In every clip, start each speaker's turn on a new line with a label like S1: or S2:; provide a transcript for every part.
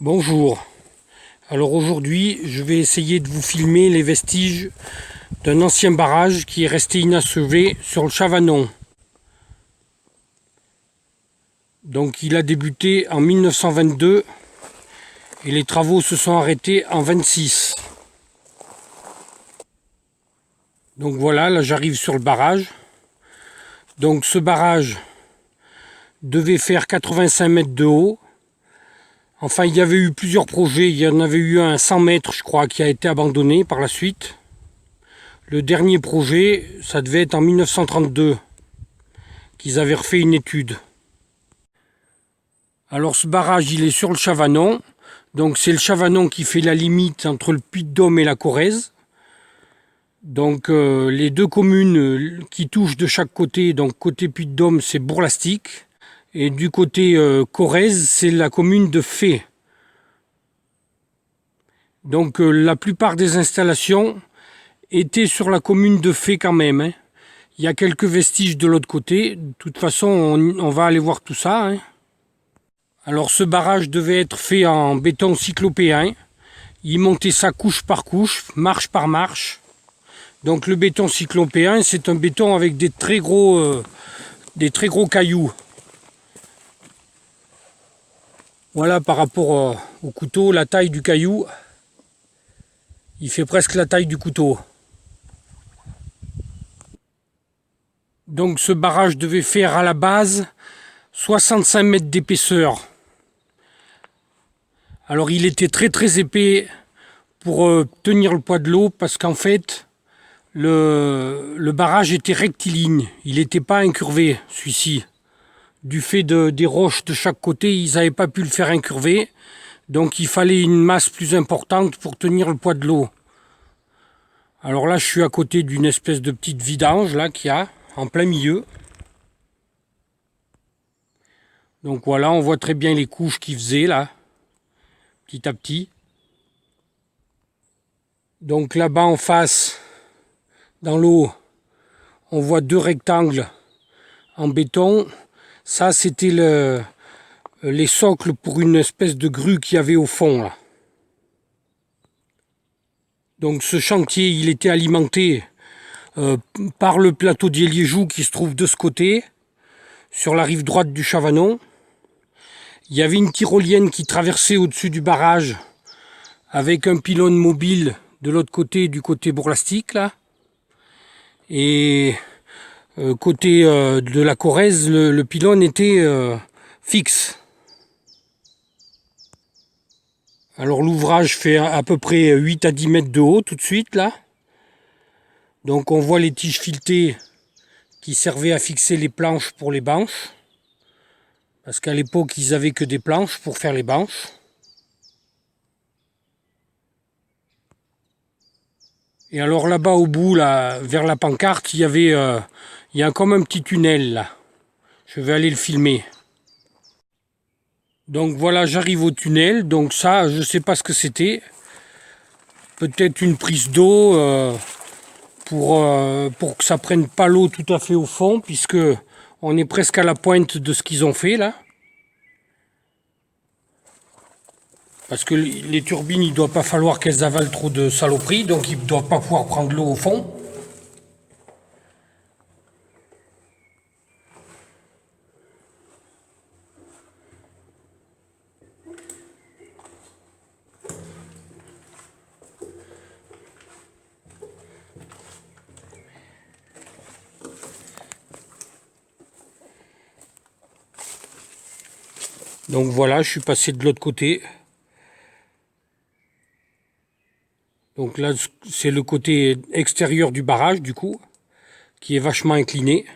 S1: Bonjour, alors aujourd'hui je vais essayer de vous filmer les vestiges d'un ancien barrage qui est resté inachevé sur le Chavanon. Donc il a débuté en 1922 et les travaux se sont arrêtés en 26. Donc voilà, là j'arrive sur le barrage. Donc ce barrage devait faire 85 mètres de haut. Enfin, il y avait eu plusieurs projets. Il y en avait eu un à 100 mètres, je crois, qui a été abandonné par la suite. Le dernier projet, ça devait être en 1932, qu'ils avaient refait une étude. Alors ce barrage, il est sur le Chavanon. Donc c'est le Chavanon qui fait la limite entre le Puy-de-Dôme et la Corrèze. Donc les deux communes qui touchent de chaque côté, donc côté Puy-de-Dôme, c'est Bourg-Lastic. Et du côté Corrèze, c'est la commune de Fay. Donc la plupart des installations étaient sur la commune de Fay quand même. Hein. Il y a quelques vestiges de l'autre côté. De toute façon, on va aller voir tout ça. Hein. Alors ce barrage devait être fait en béton cyclopéen. Il montait ça couche par couche, marche par marche. Donc le béton cyclopéen, c'est un béton avec des très gros cailloux. Voilà, par rapport au couteau, la taille du caillou, il fait presque la taille du couteau. Donc ce barrage devait faire à la base 65 mètres d'épaisseur. Alors il était très épais pour tenir le poids de l'eau parce qu'en fait le barrage était rectiligne, il n'était pas incurvé celui-ci. Du fait des roches de chaque côté, ils n'avaient pas pu le faire incurver. Donc il fallait une masse plus importante pour tenir le poids de l'eau. Alors là, je suis à côté d'une espèce de petite vidange là qu'il y a en plein milieu. Donc voilà, on voit très bien les couches qu'il faisait là, petit à petit. Donc là-bas en face, dans l'eau, on voit deux rectangles en béton. Ça, c'était les socles pour une espèce de grue qu'il y avait au fond là. Donc ce chantier, il était alimenté par le plateau d'Iéliéjoux qui se trouve de ce côté, sur la rive droite du Chavanon. Il y avait une tyrolienne qui traversait au-dessus du barrage avec un pylône mobile de l'autre côté, du côté Bourg-Lastic là. Et côté de la Corrèze, le pylône était fixe. Alors l'ouvrage fait à peu près 8 à 10 mètres de haut tout de suite là. Donc on voit les tiges filetées qui servaient à fixer les planches pour les banches. Parce qu'à l'époque, ils n'avaient que des planches pour faire les banches. Et alors là-bas au bout, là, vers la pancarte, il y a comme un petit tunnel là. Je vais aller le filmer. Donc voilà, j'arrive au tunnel. Donc ça, je ne sais pas ce que c'était. Peut-être une prise d'eau pour que ça prenne pas l'eau tout à fait au fond, puisque on est presque à la pointe de ce qu'ils ont fait là. Parce que les turbines, il ne doit pas falloir qu'elles avalent trop de saloperies, donc ils ne doivent pas pouvoir prendre l'eau au fond. Donc voilà, je suis passé de l'autre côté. Donc là, c'est le côté extérieur du barrage, du coup, qui est vachement incliné.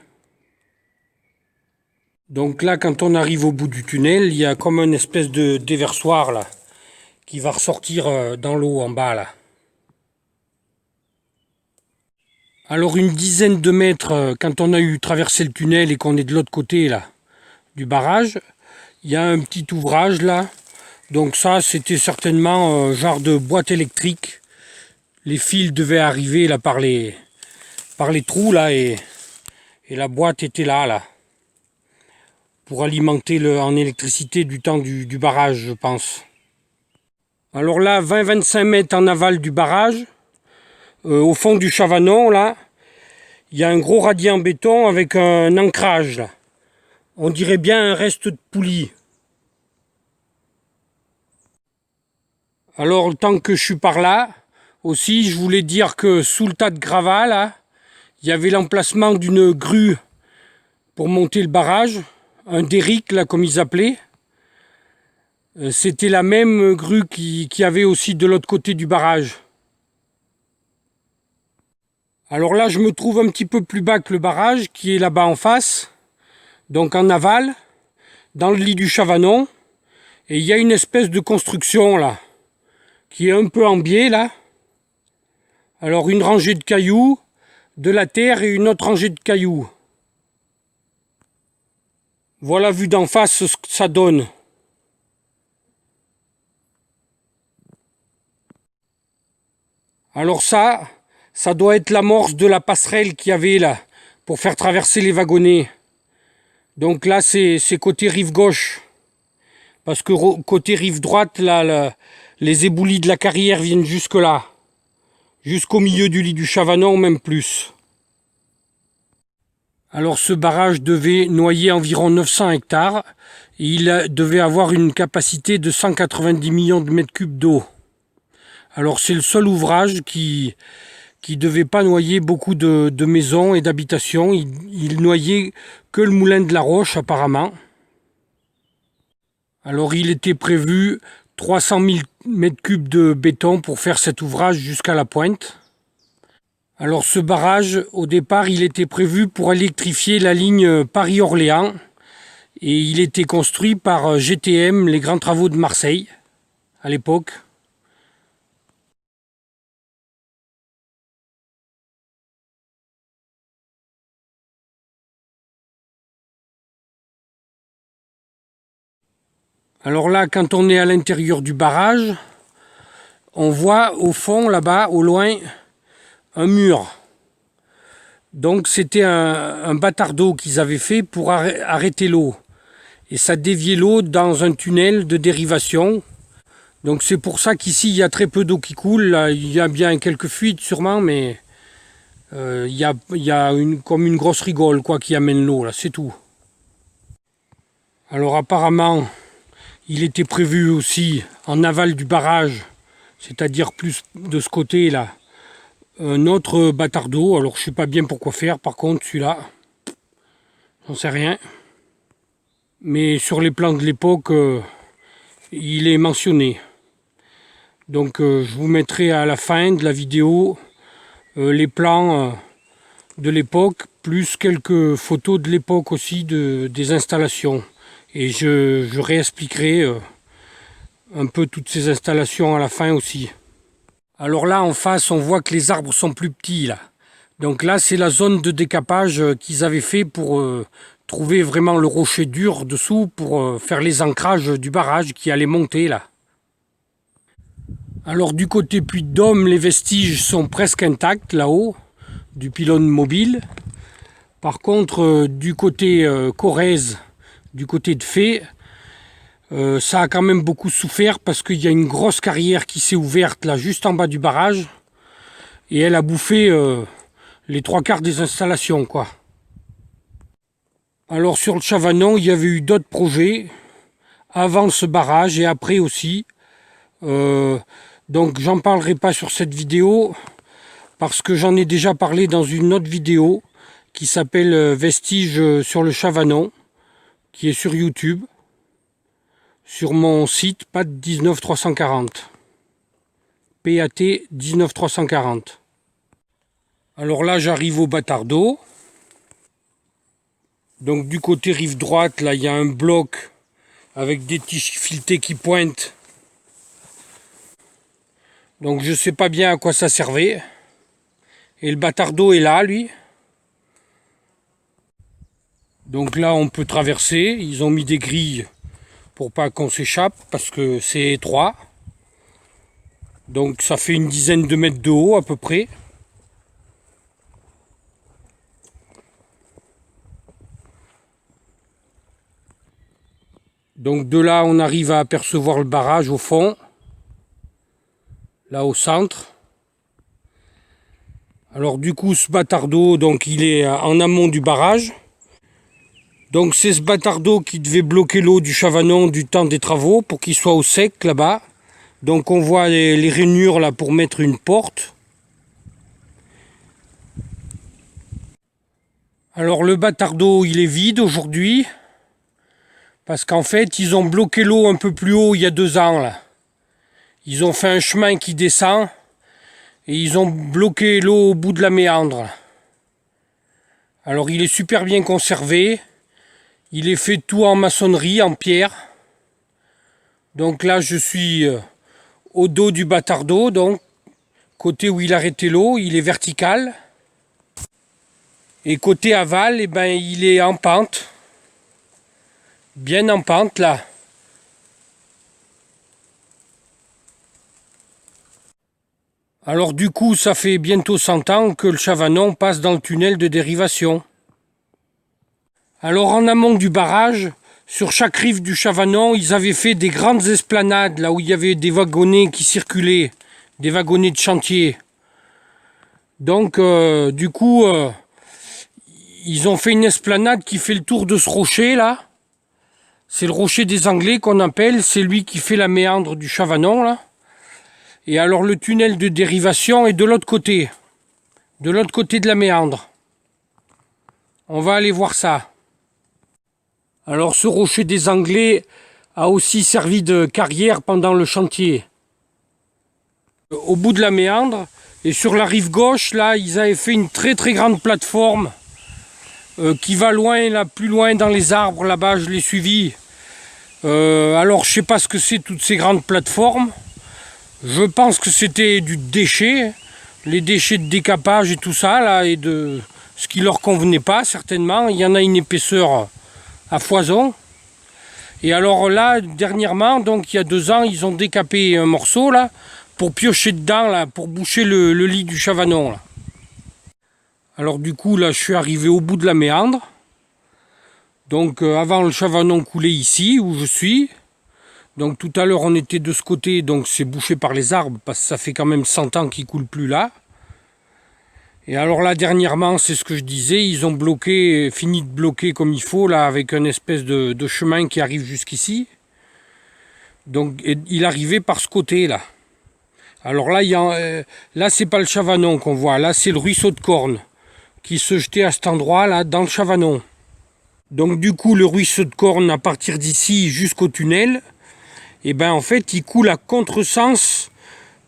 S1: Donc là, quand on arrive au bout du tunnel, il y a comme une espèce de déversoir, là, qui va ressortir dans l'eau en bas, là. Alors une dizaine de mètres, quand on a eu traversé le tunnel et qu'on est de l'autre côté, là, du barrage, il y a un petit ouvrage, là. Donc ça, c'était certainement un genre de boîte électrique. Les fils devaient arriver là par les trous là et la boîte était là pour alimenter en électricité du temps du barrage, je pense. Alors là, 20-25 mètres en aval du barrage, au fond du Chavanon, là, il y a un gros radier en béton avec un ancrage, là. On dirait bien un reste de poulie. Alors, tant que je suis par là, aussi, je voulais dire que sous le tas de gravats, là, il y avait l'emplacement d'une grue pour monter le barrage, un derrick, là, comme ils appelaient. C'était la même grue qui avait aussi de l'autre côté du barrage. Alors là, je me trouve un petit peu plus bas que le barrage, qui est là-bas en face, donc en aval, dans le lit du Chavanon. Et il y a une espèce de construction, là, qui est un peu en biais, là. Alors une rangée de cailloux, de la terre et une autre rangée de cailloux. Voilà, vu d'en face, ce que ça donne. Alors ça doit être l'amorce de la passerelle qu'il y avait là, pour faire traverser les wagonnets. Donc là, c'est côté rive gauche. Parce que côté rive droite, là, les éboulis de la carrière viennent jusque là. Jusqu'au milieu du lit du Chavanon, même plus. Alors ce barrage devait noyer environ 900 hectares. Et il devait avoir une capacité de 190 millions de mètres cubes d'eau. Alors c'est le seul ouvrage qui devait pas noyer beaucoup de maisons et d'habitations. Il noyait que le moulin de la Roche apparemment. Alors il était prévu 300 000 mètres cubes de béton pour faire cet ouvrage jusqu'à la pointe. Alors ce barrage, au départ, il était prévu pour électrifier la ligne Paris-Orléans et il était construit par GTM, les grands travaux de Marseille, à l'époque. Alors là, quand on est à l'intérieur du barrage, on voit au fond, là-bas, au loin, un mur. Donc c'était un bâtard d'eau qu'ils avaient fait pour arrêter l'eau. Et ça déviait l'eau dans un tunnel de dérivation. Donc c'est pour ça qu'ici il y a très peu d'eau qui coule. Là, il y a bien quelques fuites sûrement, mais il y a comme une grosse rigole quoi, qui amène l'eau, là, c'est tout. Alors apparemment, il était prévu aussi en aval du barrage, c'est-à-dire plus de ce côté-là, un autre bâtard d'eau. Alors je sais pas bien pourquoi faire, par contre celui-là, j'en sais rien. Mais sur les plans de l'époque, il est mentionné. Donc je vous mettrai à la fin de la vidéo les plans de l'époque, plus quelques photos de l'époque aussi des installations. Et je réexpliquerai un peu toutes ces installations à la fin aussi. Alors là en face on voit que les arbres sont plus petits là. Donc là c'est la zone de décapage qu'ils avaient fait pour trouver vraiment le rocher dur dessous pour faire les ancrages du barrage qui allait monter là. Alors du côté Puy-de-Dôme, les vestiges sont presque intacts là-haut, du pylône mobile. Par contre, du côté Corrèze, du côté de Fay, ça a quand même beaucoup souffert parce qu'il y a une grosse carrière qui s'est ouverte là juste en bas du barrage et elle a bouffé les trois quarts des installations quoi. Alors sur le Chavanon, il y avait eu d'autres projets avant ce barrage et après aussi. Donc j'en parlerai pas sur cette vidéo parce que j'en ai déjà parlé dans une autre vidéo qui s'appelle Vestiges sur le Chavanon, qui est sur YouTube, sur mon site PAT 19340. PAT 19340. Alors là j'arrive au bâtard d'eau. Donc du côté rive droite, là il y a un bloc avec des tiges filetées qui pointent. Donc je sais pas bien à quoi ça servait. Et le bâtard d'eau est là, lui. Donc là, on peut traverser. Ils ont mis des grilles pour pas qu'on s'échappe parce que c'est étroit. Donc ça fait une dizaine de mètres de haut à peu près. Donc de là, on arrive à apercevoir le barrage au fond. là au centre. Alors du coup ce bâtard d'eau, donc il est en amont du barrage. Donc c'est ce bâtard d'eau qui devait bloquer l'eau du Chavanon du temps des travaux pour qu'il soit au sec là-bas. Donc on voit les rainures là pour mettre une porte. Alors le bâtard d'eau il est vide aujourd'hui. Parce qu'en fait ils ont bloqué l'eau un peu plus haut il y a 2 ans là. Ils ont fait un chemin qui descend. Et ils ont bloqué l'eau au bout de la méandre. Alors il est super bien conservé. Il est fait tout en maçonnerie, en pierre. Donc là je suis au dos du bâtard d'eau, donc côté où il arrêtait l'eau, il est vertical. Et côté aval, eh ben, il est en pente. Bien en pente là. Alors du coup, ça fait bientôt 100 ans que le Chavanon passe dans le tunnel de dérivation. Alors en amont du barrage, sur chaque rive du Chavanon, ils avaient fait des grandes esplanades, là où il y avait des wagonnets qui circulaient, des wagonnets de chantier. Donc du coup, ils ont fait une esplanade qui fait le tour de ce rocher là. C'est le rocher des Anglais qu'on appelle, c'est lui qui fait la méandre du Chavanon là. Et alors le tunnel de dérivation est de l'autre côté de la méandre. On va aller voir ça. Alors ce rocher des Anglais a aussi servi de carrière pendant le chantier. Au bout de la méandre et sur la rive gauche, là, ils avaient fait une très grande plateforme qui va loin, là, plus loin dans les arbres, là-bas, je l'ai suivi. Alors je sais pas ce que c'est toutes ces grandes plateformes. Je pense que c'était du déchet, les déchets de décapage et tout ça, là, et de ce qui leur convenait pas, certainement. Il y en a une épaisseur à foison. Et alors là, dernièrement, donc il y a 2 ans, ils ont décapé un morceau, là, pour piocher dedans, là, pour boucher le lit du Chavanon, là. Alors du coup, là, je suis arrivé au bout de la méandre. Donc avant, le Chavanon coulait ici, où je suis. Donc tout à l'heure on était de ce côté, donc c'est bouché par les arbres, parce que ça fait quand même 100 ans qu'il ne coule plus là. Et alors là dernièrement, c'est ce que je disais, ils ont bloqué, fini de bloquer comme il faut, là, avec une espèce de chemin qui arrive jusqu'ici. Donc il arrivait par ce côté là. Alors là, là c'est pas le Chavanon qu'on voit, là c'est le ruisseau de Corne, qui se jetait à cet endroit là, dans le Chavanon. Donc du coup le ruisseau de Corne, à partir d'ici jusqu'au tunnel, et ben en fait il coule à contresens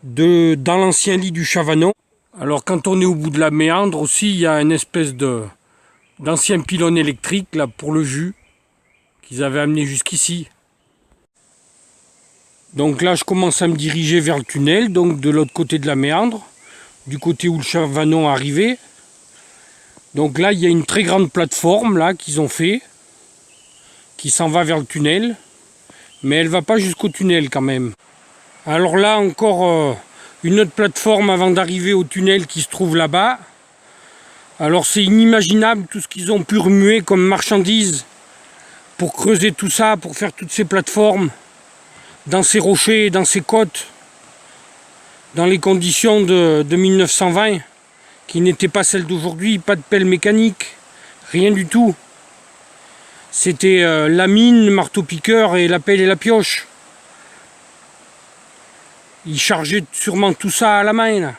S1: dans l'ancien lit du Chavanon. Alors quand on est au bout de la méandre aussi, il y a une espèce d'ancien pylône électrique là pour le jus qu'ils avaient amené jusqu'ici. Donc là je commence à me diriger vers le tunnel, donc de l'autre côté de la méandre, du côté où le Chavanon arrivait. Donc là il y a une très grande plateforme là qu'ils ont fait, qui s'en va vers le tunnel. Mais elle ne va pas jusqu'au tunnel quand même. Alors là encore une autre plateforme avant d'arriver au tunnel qui se trouve là-bas. Alors c'est inimaginable tout ce qu'ils ont pu remuer comme marchandises pour creuser tout ça, pour faire toutes ces plateformes dans ces rochers, dans ces côtes, dans les conditions de 1920 qui n'étaient pas celles d'aujourd'hui, pas de pelle mécanique, rien du tout. C'était la mine, le marteau-piqueur et la pelle et la pioche. Ils chargeaient sûrement tout ça à la main, là.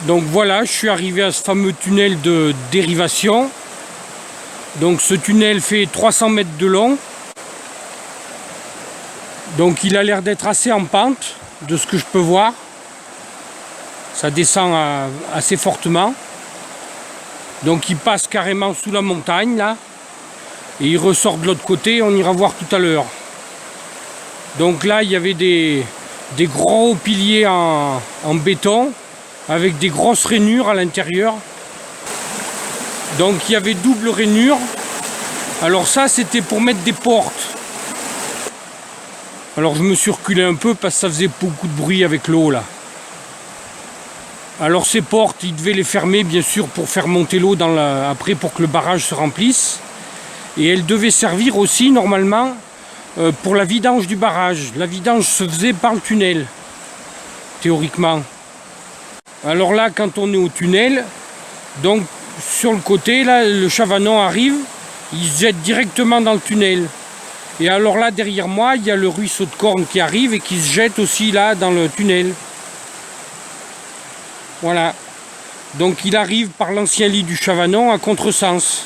S1: Donc voilà, je suis arrivé à ce fameux tunnel de dérivation. Donc ce tunnel fait 300 mètres de long. Donc il a l'air d'être assez en pente, de ce que je peux voir. Ça descend assez fortement. Donc il passe carrément sous la montagne là. Et il ressort de l'autre côté, on ira voir tout à l'heure. Donc là il y avait des gros piliers en béton avec des grosses rainures à l'intérieur. Donc il y avait double rainure. Alors ça c'était pour mettre des portes. Alors je me suis reculé un peu parce que ça faisait beaucoup de bruit avec l'eau là. Alors ces portes, ils devaient les fermer bien sûr pour faire monter l'eau après pour que le barrage se remplisse. Et elles devaient servir aussi normalement pour la vidange du barrage. La vidange se faisait par le tunnel. théoriquement. Alors là, quand on est au tunnel, donc sur le côté, là, le Chavanon arrive, il se jette directement dans le tunnel. Et alors là, derrière moi, il y a le ruisseau de Corne qui arrive et qui se jette aussi là dans le tunnel. Voilà. Donc il arrive par l'ancien lit du Chavanon à contresens.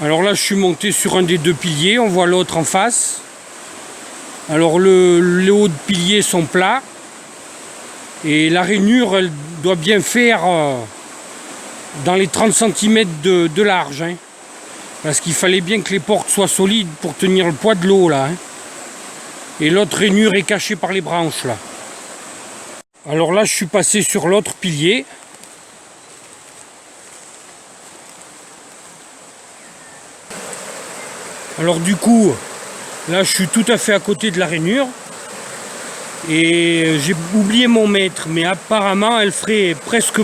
S1: Alors là, je suis monté sur un des deux piliers, on voit l'autre en face. Alors les hauts de piliers sont plats. Et la rainure, elle doit bien faire dans les 30 cm de large. Hein. Parce qu'il fallait bien que les portes soient solides pour tenir le poids de l'eau là. Hein. Et l'autre rainure est cachée par les branches là. Alors là, je suis passé sur l'autre pilier. Alors du coup, là je suis tout à fait à côté de la rainure. Et j'ai oublié mon mètre, mais apparemment elle ferait presque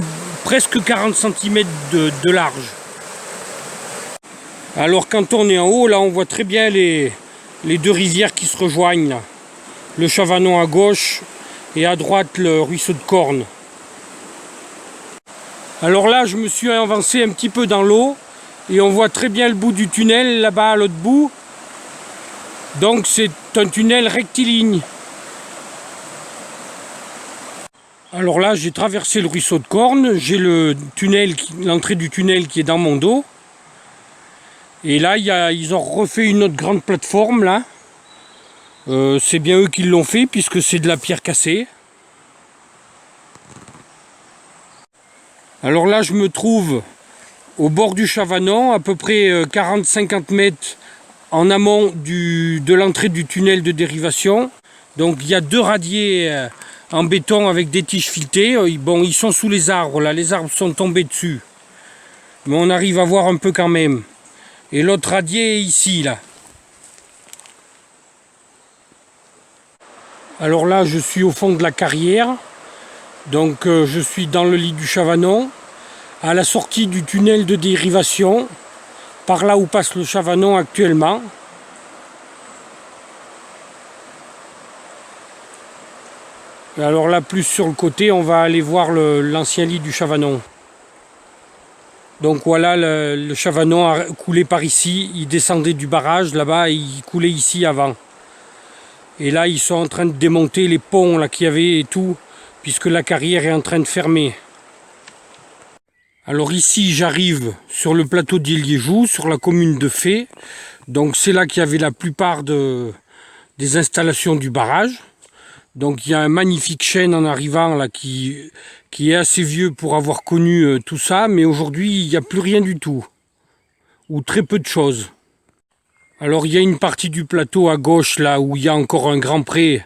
S1: 40 cm de large. Alors quand on est en haut, là on voit très bien les deux rivières qui se rejoignent. Là. Le Chavanon à gauche et à droite le ruisseau de Corne. Alors là je me suis avancé un petit peu dans l'eau et on voit très bien le bout du tunnel là-bas à l'autre bout. Donc c'est un tunnel rectiligne. Alors là j'ai traversé le ruisseau de Corne, j'ai l'entrée du tunnel qui est dans mon dos. Et là ils ont refait une autre grande plateforme là. C'est bien eux qui l'ont fait puisque c'est de la pierre cassée. Alors là je me trouve au bord du Chavanon, à peu près 40-50 mètres en amont de l'entrée du tunnel de dérivation. Donc il y a deux radiers en béton avec des tiges filetées. Bon, ils sont sous les arbres là, les arbres sont tombés dessus. Mais on arrive à voir un peu quand même. Et l'autre radier est ici là. Alors là je suis au fond de la carrière. Donc je suis dans le lit du Chavanon, à la sortie du tunnel de dérivation, par là où passe le Chavanon actuellement. Et alors là, plus sur le côté, on va aller voir l'ancien lit du Chavanon. Donc voilà, le Chavanon a coulé par ici, il descendait du barrage là-bas et il coulait ici avant. Et là, ils sont en train de démonter les ponts là qu'il y avait et tout, puisque la carrière est en train de fermer. Alors ici, j'arrive sur le plateau d'Iliéjou, sur la commune de Fay. Donc c'est là qu'il y avait la plupart des installations du barrage. Donc il y a un magnifique chêne en arrivant là qui est assez vieux pour avoir connu tout ça, mais aujourd'hui il n'y a plus rien du tout, ou très peu de choses. Alors il y a une partie du plateau à gauche là où il y a encore un grand pré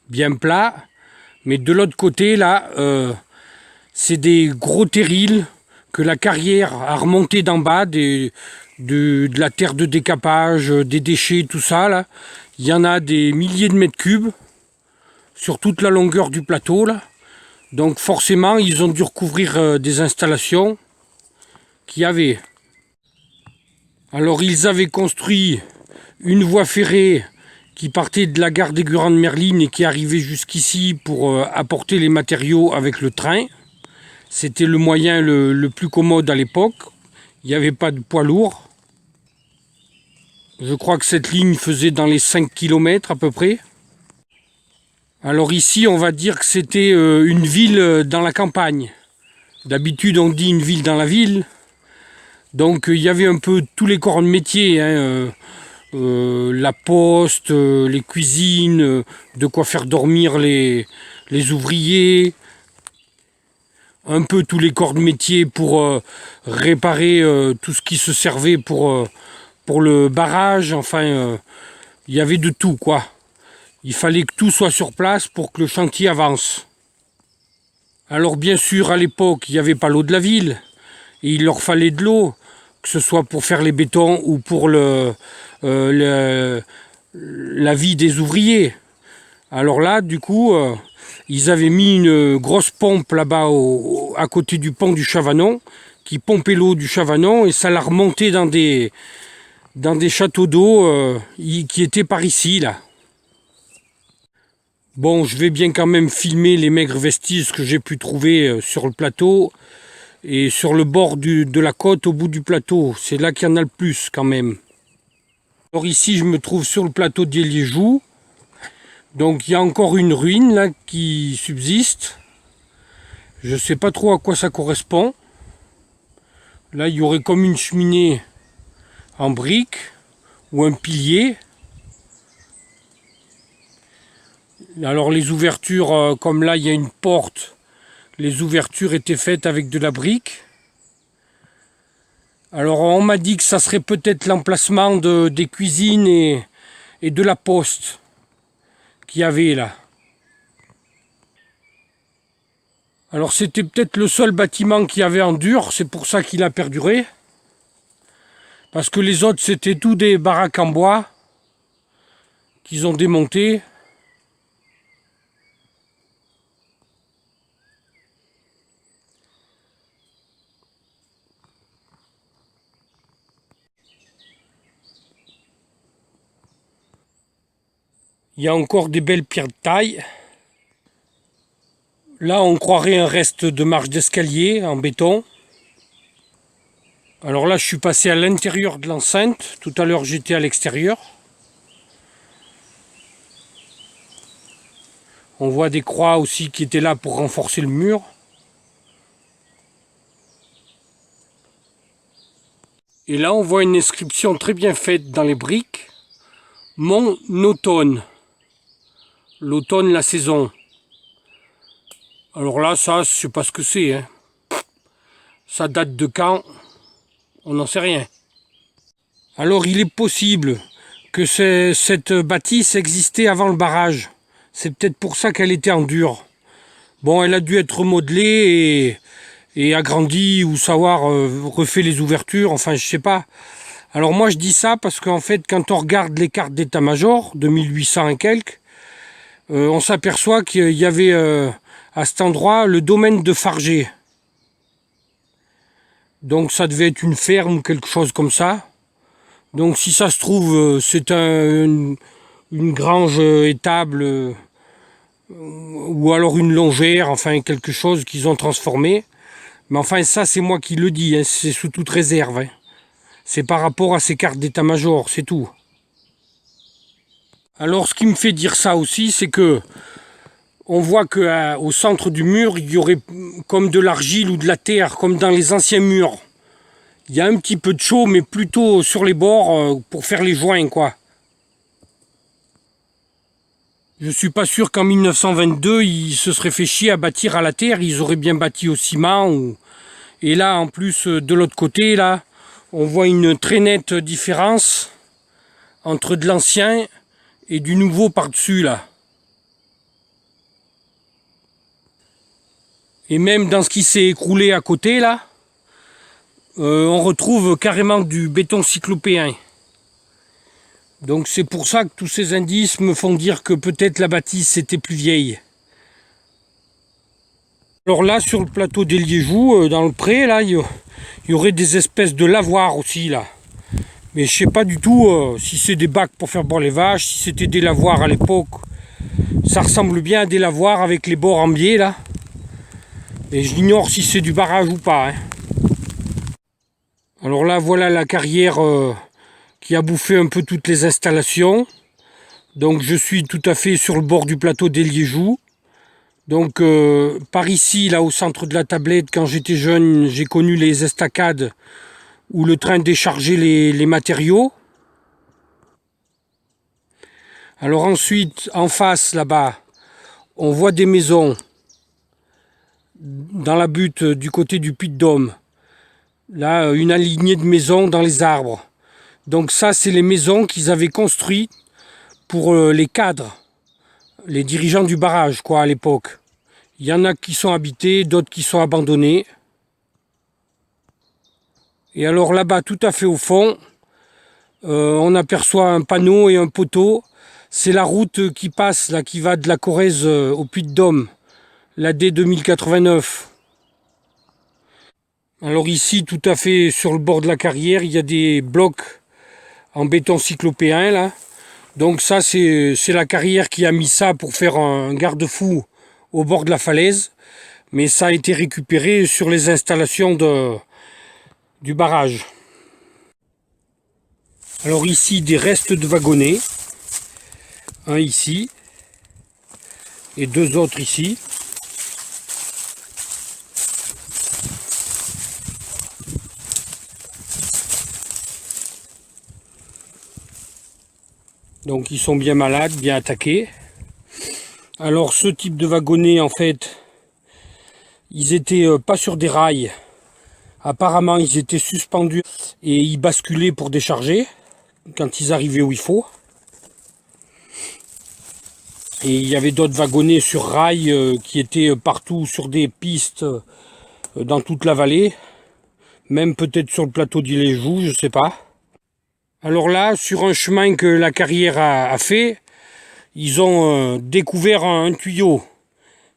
S1: bien plat, mais de l'autre côté là, c'est des gros terrils que la carrière a remonté d'en bas, de la terre de décapage, des déchets, tout ça là. Il y en a des milliers de mètres cubes sur toute la longueur du plateau là. Donc forcément ils ont dû recouvrir des installations qu'il y avait. Alors ils avaient construit une voie ferrée qui partait de la gare des Grandes-Merlines et qui arrivait jusqu'ici pour apporter les matériaux avec le train. C'était le moyen le plus commode à l'époque. Il n'y avait pas de poids lourd. Je crois que cette ligne faisait dans les 5 km à peu près. Alors ici, on va dire que c'était une ville dans la campagne. D'habitude, on dit une ville dans la ville. Donc il y avait un peu tous les corps de métier. Hein, la poste, les cuisines, de quoi faire dormir les ouvriers. Un peu tous les corps de métier pour réparer tout ce qui se servait pour le barrage. Enfin, il y avait de tout, quoi. Il fallait que tout soit sur place pour que le chantier avance. Alors bien sûr, à l'époque, il n'y avait pas l'eau de la ville. Et il leur fallait de l'eau, que ce soit pour faire les bétons ou pour la vie des ouvriers. Alors là, du coup, ils avaient mis une grosse pompe là-bas à côté du pont du Chavanon, qui pompait l'eau du Chavanon et ça l'a remonté dans des châteaux d'eau qui étaient par ici, là. Bon, je vais bien quand même filmer les maigres vestiges que j'ai pu trouver sur le plateau et sur le bord de la côte au bout du plateau. C'est là qu'il y en a le plus quand même. Alors ici, je me trouve sur le plateau d'Eliéjou. Donc il y a encore une ruine là qui subsiste. Je ne sais pas trop à quoi ça correspond. Là, il y aurait comme une cheminée en briques ou un pilier. Alors les ouvertures, comme là il y a une porte, les ouvertures étaient faites avec de la brique. Alors on m'a dit que ça serait peut-être l'emplacement des cuisines et de la poste qu'il y avait là. Alors c'était peut-être le seul bâtiment qu'il y avait en dur, c'est pour ça qu'il a perduré. Parce que les autres c'était tous des baraques en bois qu'ils ont démontés. Il y a encore des belles pierres de taille. Là, on croirait un reste de marche d'escalier en béton. Alors là, je suis passé à l'intérieur de l'enceinte. Tout à l'heure, j'étais à l'extérieur. On voit des croix aussi qui étaient là pour renforcer le mur. Et là, on voit une inscription très bien faite dans les briques. Mon automne. L'automne, la saison. Alors là, ça, je sais pas ce que c'est. Hein. Ça date de quand? On n'en sait rien. Alors, il est possible que cette bâtisse existait avant le barrage. C'est peut-être pour ça qu'elle était en dur. Bon, elle a dû être modelée et agrandie ou savoir refait les ouvertures. Enfin, je sais pas. Alors moi, je dis ça parce qu'en fait, quand on regarde les cartes d'état-major de 1800 et quelques, on s'aperçoit qu'il y avait à cet endroit le domaine de Fargé. Donc ça devait être une ferme ou quelque chose comme ça. Donc si ça se trouve, c'est une grange étable ou alors une longère, enfin quelque chose qu'ils ont transformé. Mais enfin ça c'est moi qui le dis, hein, c'est sous toute réserve. Hein. C'est par rapport à ces cartes d'état-major, c'est tout. Alors ce qui me fait dire ça aussi, c'est que on voit qu'au centre du mur, il y aurait comme de l'argile ou de la terre, comme dans les anciens murs. Il y a un petit peu de chaud, mais plutôt sur les bords pour faire les joints, quoi. Je suis pas sûr qu'en 1922, ils se seraient fait chier à bâtir à la terre. Ils auraient bien bâti au ciment. Et là, en plus, de l'autre côté, là, on voit une très nette différence entre de l'ancien et du nouveau par-dessus, là. Et même dans ce qui s'est écroulé à côté, là, on retrouve carrément du béton cyclopéen. Donc c'est pour ça que tous ces indices me font dire que peut-être la bâtisse était plus vieille. Alors là, sur le plateau d'Eliéjou, dans le pré, là, il y aurait des espèces de lavoirs aussi, là. Mais je sais pas du tout si c'est des bacs pour faire boire les vaches, si c'était des lavoirs à l'époque. Ça ressemble bien à des lavoirs avec les bords en biais, là. Et j'ignore si c'est du barrage ou pas. Hein. Alors là, voilà la carrière qui a bouffé un peu toutes les installations. Donc je suis tout à fait sur le bord du plateau d'Eliéjou. Donc par ici, là au centre de la tablette, quand j'étais jeune, j'ai connu les estacades où le train déchargeait les matériaux. Alors ensuite, en face, là-bas, on voit des maisons dans la butte du côté du Puy-de-Dôme. Là, une alignée de maisons dans les arbres. Donc ça, c'est les maisons qu'ils avaient construites pour les cadres, les dirigeants du barrage, quoi, à l'époque. Il y en a qui sont habités, d'autres qui sont abandonnés. Et alors là-bas, tout à fait au fond, on aperçoit un panneau et un poteau. C'est la route qui passe, là, qui va de la Corrèze au Puy-de-Dôme, la D2089. Alors ici, tout à fait sur le bord de la carrière, il y a des blocs en béton cyclopéen, là. Donc ça, c'est la carrière qui a mis ça pour faire un garde-fou au bord de la falaise. Mais ça a été récupéré sur les installations du barrage. Alors ici, des restes de wagonnets. Un ici. Et deux autres ici. Donc ils sont bien malades, bien attaqués. Alors ce type de wagonnet, en fait, ils étaient pas sur des rails. Apparemment ils étaient suspendus et ils basculaient pour décharger quand ils arrivaient où il faut. Et il y avait d'autres wagonnets sur rails qui étaient partout sur des pistes dans toute la vallée. Même peut-être sur le plateau d'Iléjoux, je sais pas. Alors là, sur un chemin que la carrière a fait, ils ont découvert un tuyau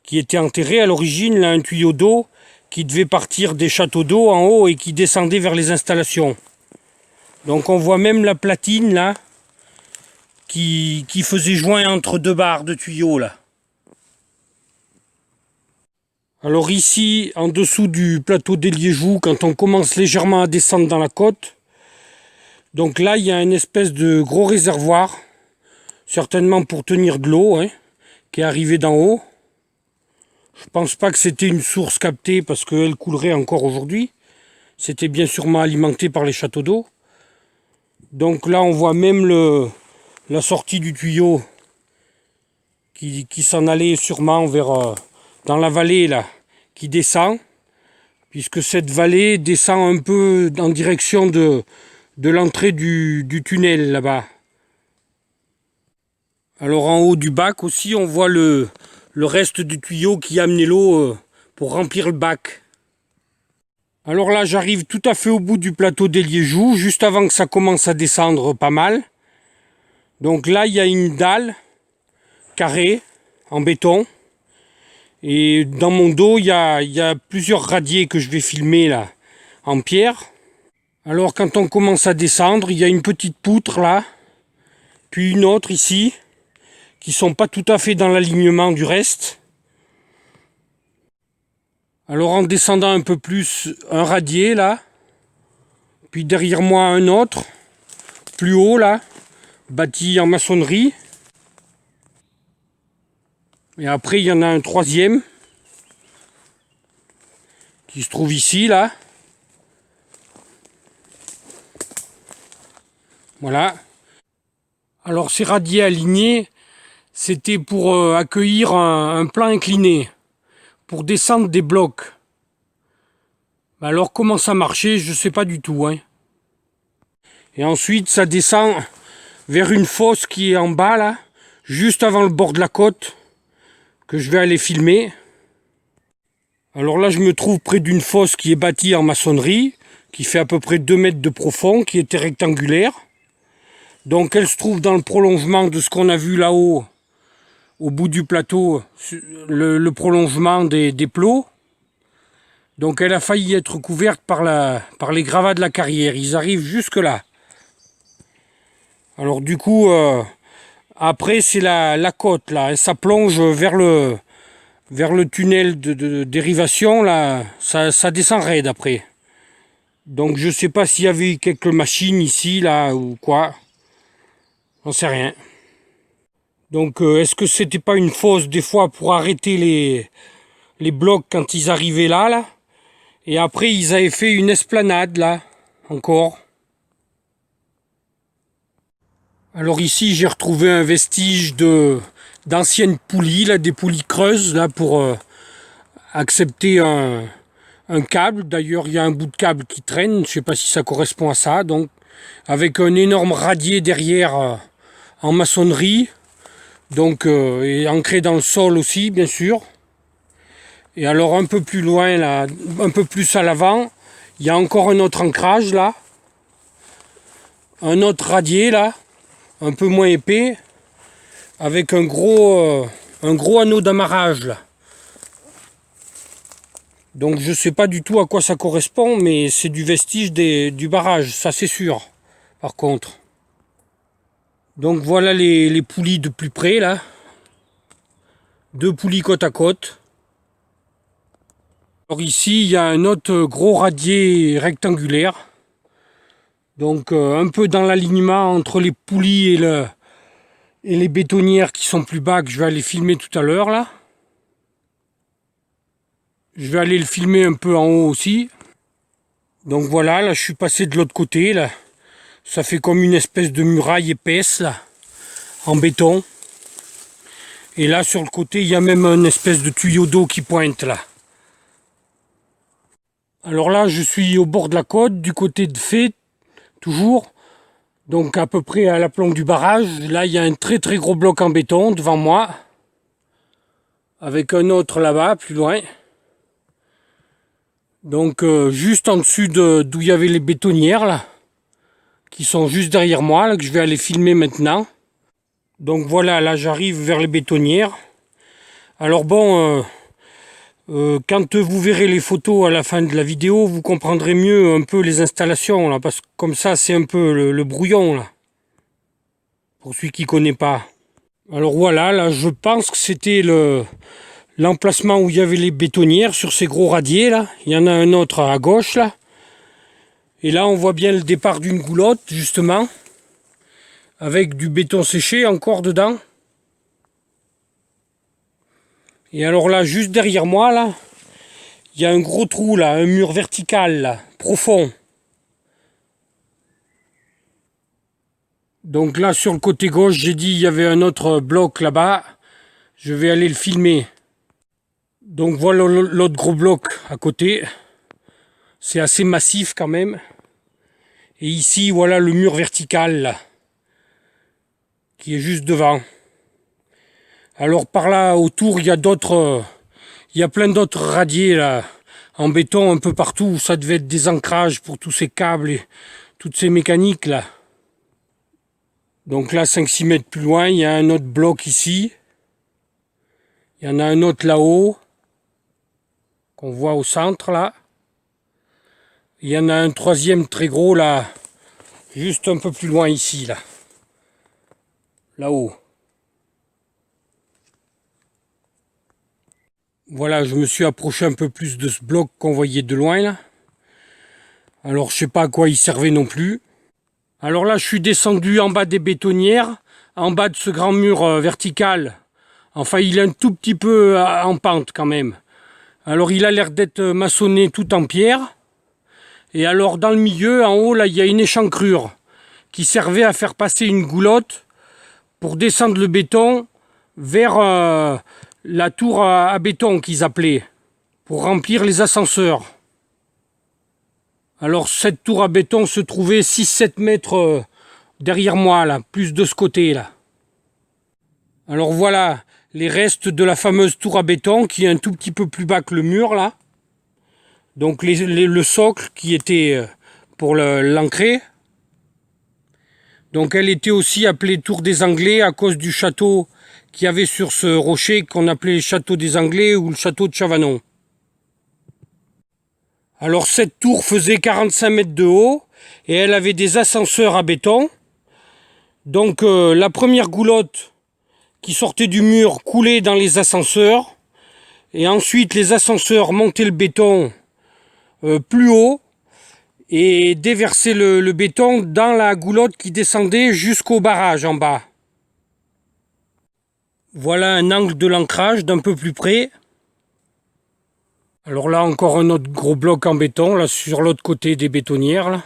S1: qui était enterré à l'origine, là, un tuyau d'eau qui devait partir des châteaux d'eau en haut et qui descendait vers les installations. Donc on voit même la platine là qui faisait joint entre deux barres de tuyaux là. Alors ici, en dessous du plateau d'Iléjoux, quand on commence légèrement à descendre dans la côte, donc là il y a une espèce de gros réservoir, certainement pour tenir de l'eau, hein, qui est arrivé d'en haut. Je pense pas que c'était une source captée parce qu'elle coulerait encore aujourd'hui. C'était bien sûrement alimenté par les châteaux d'eau. Donc là on voit même la sortie du tuyau qui s'en allait sûrement vers dans la vallée là, qui descend, puisque cette vallée descend un peu en direction de l'entrée du tunnel là-bas. Alors en haut du bac aussi on voit le reste du tuyau qui a amené l'eau pour remplir le bac. Alors là j'arrive tout à fait au bout du plateau d'Iléjoux, juste avant que ça commence à descendre pas mal. Donc là il y a une dalle carrée en béton. Et dans mon dos il y a plusieurs radiers que je vais filmer là en pierre. Alors quand on commence à descendre, il y a une petite poutre là, puis une autre ici, qui sont pas tout à fait dans l'alignement du reste. Alors en descendant un peu plus, un radier là, puis derrière moi un autre, plus haut là, bâti en maçonnerie. Et après il y en a un troisième, qui se trouve ici là. Voilà. Alors ces radiers alignés, c'était pour accueillir un plan incliné, pour descendre des blocs. Alors comment ça marchait, je ne sais pas du tout. Hein. Et ensuite ça descend vers une fosse qui est en bas là, juste avant le bord de la côte, que je vais aller filmer. Alors là je me trouve près d'une fosse qui est bâtie en maçonnerie, qui fait à peu près 2 mètres de profond, qui était rectangulaire. Donc elle se trouve dans le prolongement de ce qu'on a vu là-haut, au bout du plateau, le prolongement des plots. Donc elle a failli être couverte par les gravats de la carrière. Ils arrivent jusque là. Alors du coup, après c'est la côte là. Et ça plonge vers le tunnel de dérivation là. Ça descend raide après. Donc je sais pas s'il y avait quelques machines ici là ou quoi. J'en sais rien. Donc est-ce que c'était pas une fosse des fois pour arrêter les blocs quand ils arrivaient là. Et après ils avaient fait une esplanade là, encore. Alors ici j'ai retrouvé un vestige d'anciennes poulies, là, des poulies creuses là pour accepter un câble. D'ailleurs il y a un bout de câble qui traîne, je ne sais pas si ça correspond à ça. Donc avec un énorme radier derrière en maçonnerie. Donc et ancré dans le sol aussi bien sûr. Et alors un peu plus loin là, un peu plus à l'avant, il y a encore un autre ancrage là, un autre radier là, un peu moins épais, avec un gros anneau d'amarrage là. Donc je sais pas du tout à quoi ça correspond, mais c'est du vestige du barrage, ça c'est sûr. Par contre. Donc voilà les poulies de plus près là. 2 poulies côte à côte. Alors ici il y a un autre gros radier rectangulaire. Donc un peu dans l'alignement entre les poulies et les bétonnières qui sont plus bas, que je vais aller filmer tout à l'heure là. Je vais aller le filmer un peu en haut aussi. Donc voilà, là je suis passé de l'autre côté là. Ça fait comme une espèce de muraille épaisse là, en béton. Et là sur le côté il y a même une espèce de tuyau d'eau qui pointe là. Alors là je suis au bord de la côte, du côté de Fay, toujours. Donc à peu près à la planque du barrage. Là il y a un très très gros bloc en béton devant moi. Avec un autre là-bas, plus loin. Donc juste en dessus d'où il y avait les bétonnières là. Qui sont juste derrière moi, là, que je vais aller filmer maintenant. Donc voilà, là j'arrive vers les bétonnières. Alors bon, quand vous verrez les photos à la fin de la vidéo, vous comprendrez mieux un peu les installations, là, parce que comme ça c'est un peu le brouillon, là, pour celui qui ne connaît pas. Alors voilà, là je pense que c'était l'emplacement où il y avait les bétonnières sur ces gros radiers, là. Il y en a un autre à gauche, là. Et là on voit bien le départ d'une goulotte, justement. Avec du béton séché encore dedans. Et alors là, juste derrière moi, là, il y a un gros trou, là, un mur vertical, là, profond. Donc là, sur le côté gauche, j'ai dit il y avait un autre bloc là-bas. Je vais aller le filmer. Donc voilà l'autre gros bloc à côté. C'est assez massif quand même. Et ici, voilà le mur vertical, là, qui est juste devant. Alors par là autour, il y a plein d'autres radiers là, en béton un peu partout. Ça devait être des ancrages pour tous ces câbles et toutes ces mécaniques là. Donc là, 5-6 mètres plus loin, il y a un autre bloc ici. Il y en a un autre là-haut, qu'on voit au centre là. Il y en a un troisième très gros là, juste un peu plus loin ici là. Là-haut. Voilà, je me suis approché un peu plus de ce bloc qu'on voyait de loin là. Alors je sais pas à quoi il servait non plus. Alors là je suis descendu en bas des bétonnières, en bas de ce grand mur vertical. Enfin il est un tout petit peu en pente quand même. Alors il a l'air d'être maçonné tout en pierre. Et alors dans le milieu, en haut là, il y a une échancrure qui servait à faire passer une goulotte pour descendre le béton vers la tour à béton qu'ils appelaient, pour remplir les ascenseurs. Alors cette tour à béton se trouvait 6-7 mètres derrière moi, là, plus de ce côté là. Alors voilà les restes de la fameuse tour à béton qui est un tout petit peu plus bas que le mur là. Donc le socle qui était pour l'ancrer. Donc elle était aussi appelée tour des Anglais à cause du château qu'il y avait sur ce rocher qu'on appelait le château des Anglais ou le château de Chavanon. Alors cette tour faisait 45 mètres de haut et elle avait des ascenseurs à béton. Donc la première goulotte qui sortait du mur coulait dans les ascenseurs et ensuite les ascenseurs montaient le béton plus haut et déversaient le béton dans la goulotte qui descendait jusqu'au barrage en bas. Voilà un angle de l'ancrage d'un peu plus près. Alors là encore un autre gros bloc en béton, là sur l'autre côté des bétonnières. Là.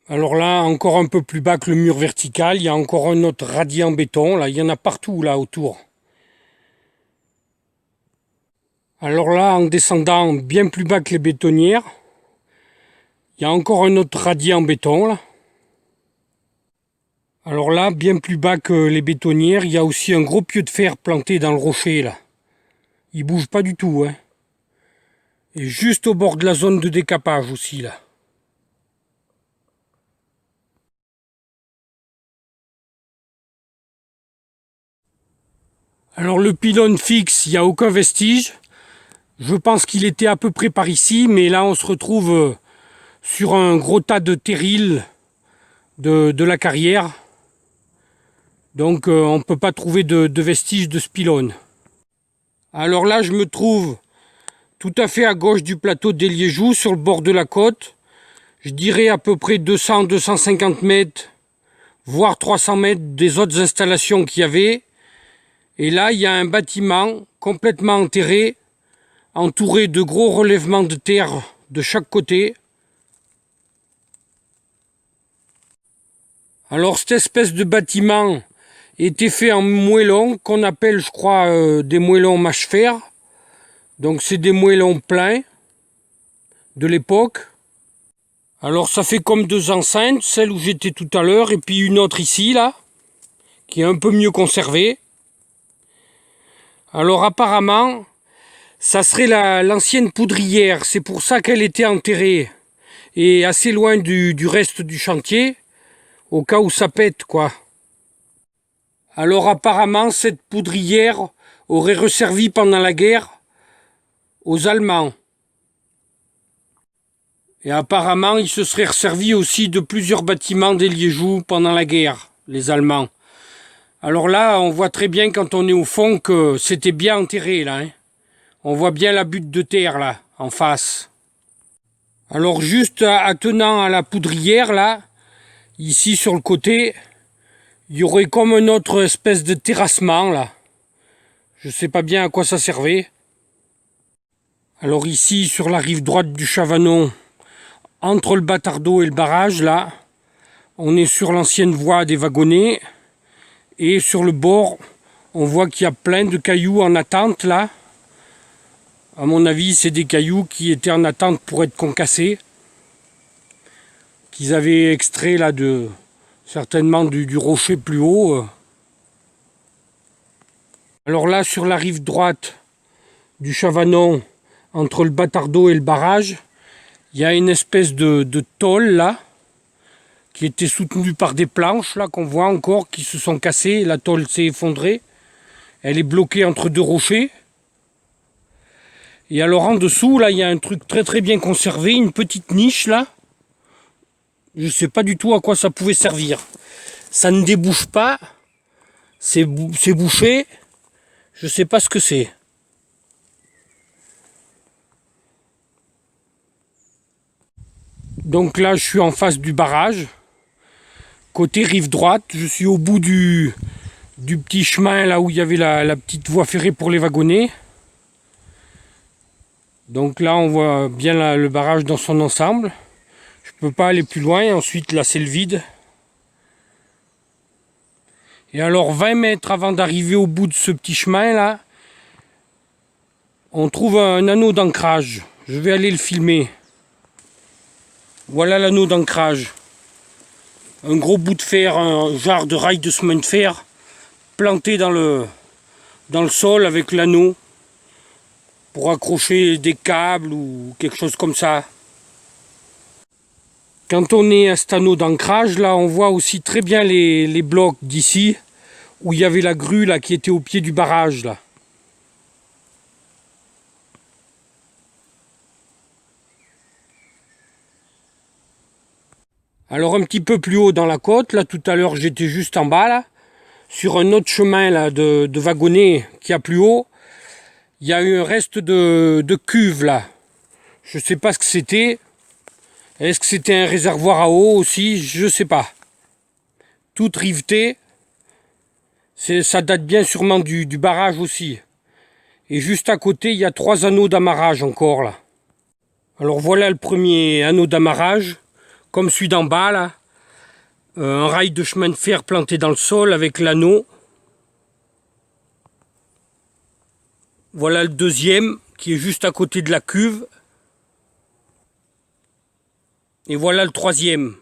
S1: Alors là encore un peu plus bas que le mur vertical, il y a encore un autre radier en béton, là il y en a partout là autour. Alors là en descendant bien plus bas que les bétonnières, il y a encore un autre radier en béton là. Alors là, bien plus bas que les bétonnières, il y a aussi un gros pieu de fer planté dans le rocher là. Il bouge pas du tout, hein. Et juste au bord de la zone de décapage aussi là. Alors le pylône fixe, il n'y a aucun vestige. Je pense qu'il était à peu près par ici, mais là on se retrouve sur un gros tas de terrils de la carrière. Donc on ne peut pas trouver de vestiges de ce pylône. Alors là, je me trouve tout à fait à gauche du plateau des Liégeoux, sur le bord de la côte. Je dirais à peu près 200-250 mètres, voire 300 mètres des autres installations qu'il y avait. Et là, il y a un bâtiment complètement enterré, entouré de gros relèvements de terre de chaque côté. Alors cette espèce de bâtiment était fait en moellons, qu'on appelle, je crois, des moellons mâche-fer. Donc c'est des moellons pleins de l'époque. Alors ça fait comme deux enceintes, celle où j'étais tout à l'heure, et puis une autre ici, là, qui est un peu mieux conservée. Alors apparemment, ça serait l'ancienne poudrière, c'est pour ça qu'elle était enterrée, et assez loin du reste du chantier, au cas où ça pète, quoi. Alors apparemment, cette poudrière aurait resservi pendant la guerre aux Allemands. Et apparemment, ils se seraient resservis aussi de plusieurs bâtiments des Liégeoux pendant la guerre, les Allemands. Alors là, on voit très bien quand on est au fond que c'était bien enterré, là. Hein. On voit bien la butte de terre, là, en face. Alors juste attenant à la poudrière, là, ici sur le côté, il y aurait comme une autre espèce de terrassement, là. Je sais pas bien à quoi ça servait. Alors ici, sur la rive droite du Chavanon, entre le Batardeau et le barrage, là, on est sur l'ancienne voie des wagonnets. Et sur le bord, on voit qu'il y a plein de cailloux en attente, là. À mon avis, c'est des cailloux qui étaient en attente pour être concassés. Qu'ils avaient extrait, là, certainement du rocher plus haut. Alors là, sur la rive droite du Chavanon, entre le Batardeau et le barrage, il y a une espèce de tôle, là, qui était soutenue par des planches, là, qu'on voit encore, qui se sont cassées. La tôle s'est effondrée. Elle est bloquée entre deux rochers. Et alors en dessous, là, il y a un truc très très bien conservé, une petite niche, là. Je ne sais pas du tout à quoi ça pouvait servir. Ça ne débouche pas. C'est bouché. Je ne sais pas ce que c'est. Donc là, je suis en face du barrage. Côté rive droite, je suis au bout du petit chemin, là où il y avait la petite voie ferrée pour les wagonnets. Donc là, on voit bien le barrage dans son ensemble. Je ne peux pas aller plus loin. Ensuite, là, c'est le vide. Et alors, 20 mètres avant d'arriver au bout de ce petit chemin, là, on trouve un anneau d'ancrage. Je vais aller le filmer. Voilà l'anneau d'ancrage. Un gros bout de fer, un genre de rail de chemin de fer, planté dans le sol avec l'anneau pour accrocher des câbles ou quelque chose comme ça. Quand on est à cet anneau d'ancrage, là, on voit aussi très bien les blocs d'ici, où il y avait la grue là, qui était au pied du barrage. Là. Alors un petit peu plus haut dans la côte, là tout à l'heure j'étais juste en bas, là, sur un autre chemin là, de wagonnets qui a plus haut, il y a eu un reste de cuve là. Je ne sais pas ce que c'était. Est-ce que c'était un réservoir à eau aussi? Je ne sais pas. Tout riveté. Ça date bien sûrement du barrage aussi. Et juste à côté, il y a 3 anneaux d'amarrage encore là. Alors voilà le premier anneau d'amarrage. Comme celui d'en bas là, un rail de chemin de fer planté dans le sol avec l'anneau. Voilà le deuxième qui est juste à côté de la cuve. Et voilà le troisième.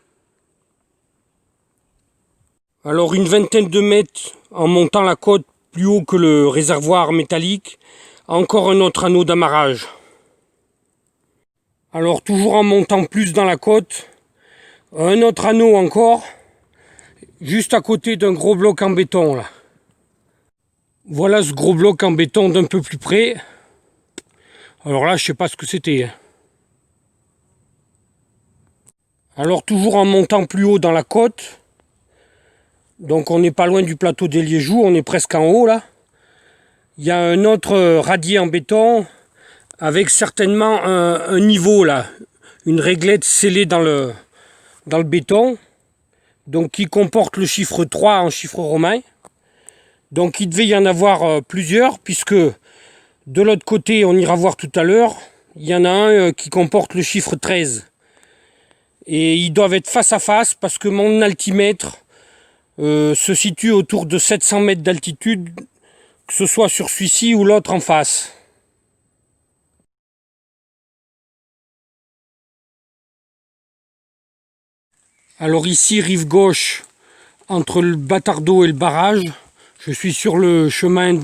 S1: Alors une vingtaine de mètres en montant la côte plus haut que le réservoir métallique, encore un autre anneau d'amarrage. Alors toujours en montant plus dans la côte, un autre anneau encore, juste à côté d'un gros bloc en béton là. Voilà ce gros bloc en béton d'un peu plus près. Alors là, je sais pas ce que c'était. Alors toujours en montant plus haut dans la côte, donc on n'est pas loin du plateau des Liégeoux, on est presque en haut là. Il y a un autre radier en béton avec certainement un niveau là, une réglette scellée dans le béton, donc qui comporte le chiffre 3 en chiffre romain. Donc il devait y en avoir plusieurs, puisque de l'autre côté, on ira voir tout à l'heure, il y en a un qui comporte le chiffre 13. Et ils doivent être face à face, parce que mon altimètre se situe autour de 700 mètres d'altitude, que ce soit sur celui-ci ou l'autre en face. Alors ici, rive gauche, entre le Batardeau et le barrage, je suis sur le chemin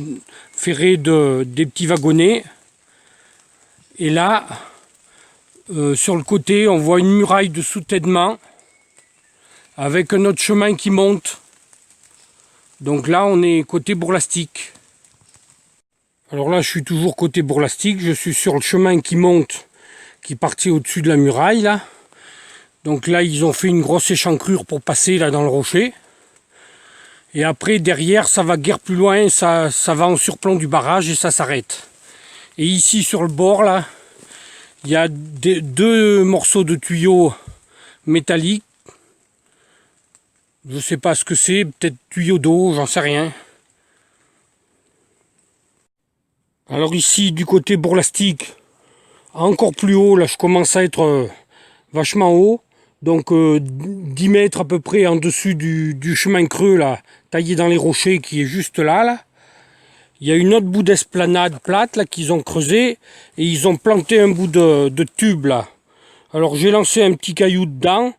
S1: ferré des petits wagonnets. Et là, sur le côté, on voit une muraille de soutènement avec un autre chemin qui monte. Donc là, on est côté Bourlastique. Alors là, je suis toujours côté Bourlastique. Je suis sur le chemin qui monte, qui partit au-dessus de la muraille, là. Donc là, ils ont fait une grosse échancrure pour passer là dans le rocher. Et après, derrière, ça va guère plus loin, ça va en surplomb du barrage et ça s'arrête. Et ici, sur le bord, là, il y a deux morceaux de tuyaux métalliques. Je ne sais pas ce que c'est, peut-être tuyau d'eau, j'en sais rien. Alors ici, du côté Bourlastique, encore plus haut, là, je commence à être vachement haut. Donc 10 mètres à peu près en dessus du chemin creux, là, taillé dans les rochers, qui est juste là, là. Il y a une autre bout d'esplanade plate là qu'ils ont creusé et ils ont planté un bout de tube là. Alors j'ai lancé un petit caillou dedans.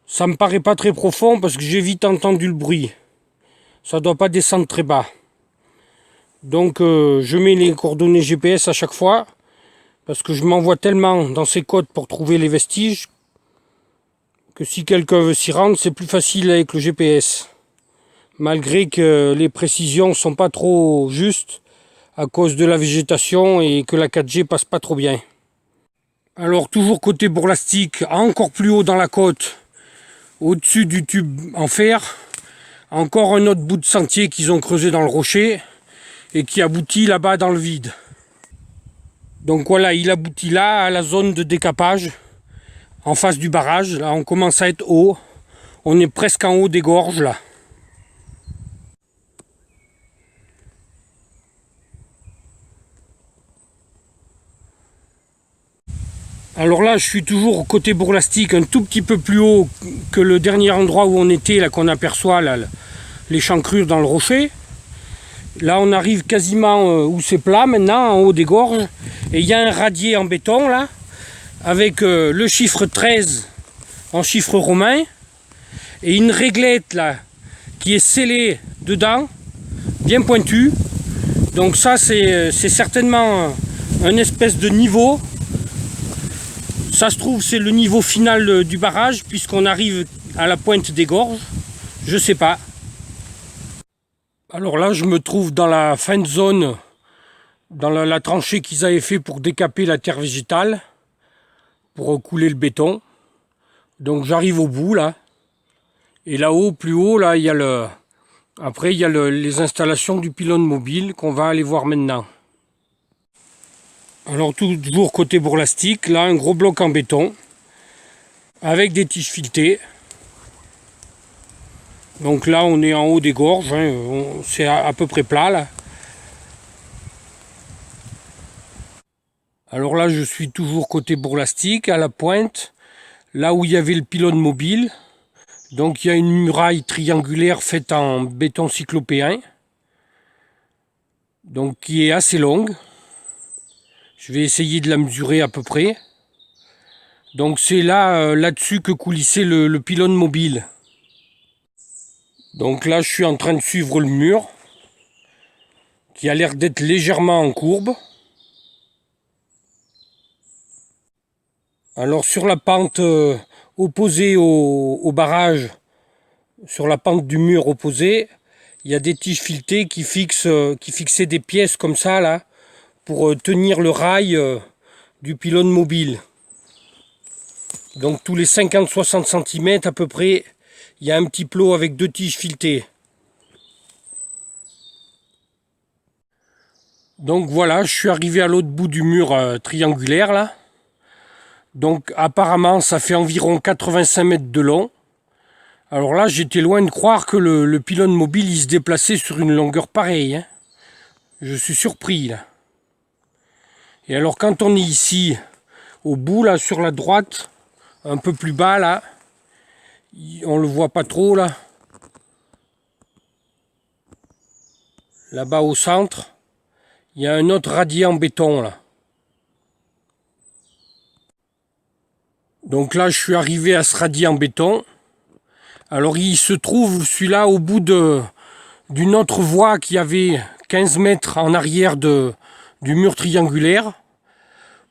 S1: Ça me paraît pas très profond parce que j'ai vite entendu le bruit. Ça doit pas descendre très bas. Donc je mets les coordonnées GPS à chaque fois parce que je m'envoie tellement dans ces côtes pour trouver les vestiges que si quelqu'un veut s'y rendre, c'est plus facile avec le GPS. Malgré que les précisions sont pas trop justes à cause de la végétation et que la 4G passe pas trop bien. Alors toujours côté Bourlastique, encore plus haut dans la côte, au-dessus du tube en fer, encore un autre bout de sentier qu'ils ont creusé dans le rocher et qui aboutit là-bas dans le vide. Donc voilà, il aboutit là à la zone de décapage, en face du barrage. Là on commence à être haut, on est presque en haut des gorges là. Alors là, je suis toujours côté Bourlastique, un tout petit peu plus haut que le dernier endroit où on était, là qu'on aperçoit là, l'échancrure dans le rocher. Là, on arrive quasiment où c'est plat maintenant, en haut des gorges. Et il y a un radier en béton là, avec le chiffre 13 en chiffre romain, et une réglette là, qui est scellée dedans, bien pointue. Donc ça, c'est certainement un espèce de niveau. Ça se trouve, c'est le niveau final du barrage, puisqu'on arrive à la pointe des gorges. Je sais pas. Alors là, je me trouve dans la fin de zone, dans la tranchée qu'ils avaient fait pour décaper la terre végétale, pour couler le béton. Donc j'arrive au bout, là. Et là-haut, plus haut, là, il y a après, il y a les installations du pylône mobile qu'on va aller voir maintenant. Alors toujours côté Bourlastique, là un gros bloc en béton avec des tiges filetées. Donc là on est en haut des gorges, hein, c'est à peu près plat là. Alors là je suis toujours côté Bourlastique, à la pointe, là où il y avait le pylône mobile. Donc il y a une muraille triangulaire faite en béton cyclopéen, donc qui est assez longue. Je vais essayer de la mesurer à peu près. Donc c'est là, là-dessus que coulissait le pylône mobile. Donc là je suis en train de suivre le mur, qui a l'air d'être légèrement en courbe. Alors sur la pente opposée au barrage, sur la pente du mur opposé, il y a des tiges filetées qui fixaient des pièces comme ça là, pour tenir le rail du pylône mobile. Donc tous les 50-60 cm à peu près, il y a un petit plot avec 2 tiges filetées. Donc voilà, je suis arrivé à l'autre bout du mur triangulaire là. Donc apparemment ça fait environ 85 mètres de long. Alors là j'étais loin de croire que le pylône mobile il se déplaçait sur une longueur pareille, hein. Je suis surpris là. Et alors quand on est ici, au bout là, sur la droite, un peu plus bas là, on le voit pas trop là. Là-bas au centre, il y a un autre radier en béton là. Donc là je suis arrivé à ce radier en béton. Alors il se trouve celui-là au bout d'une autre voie qui avait 15 mètres en arrière du mur triangulaire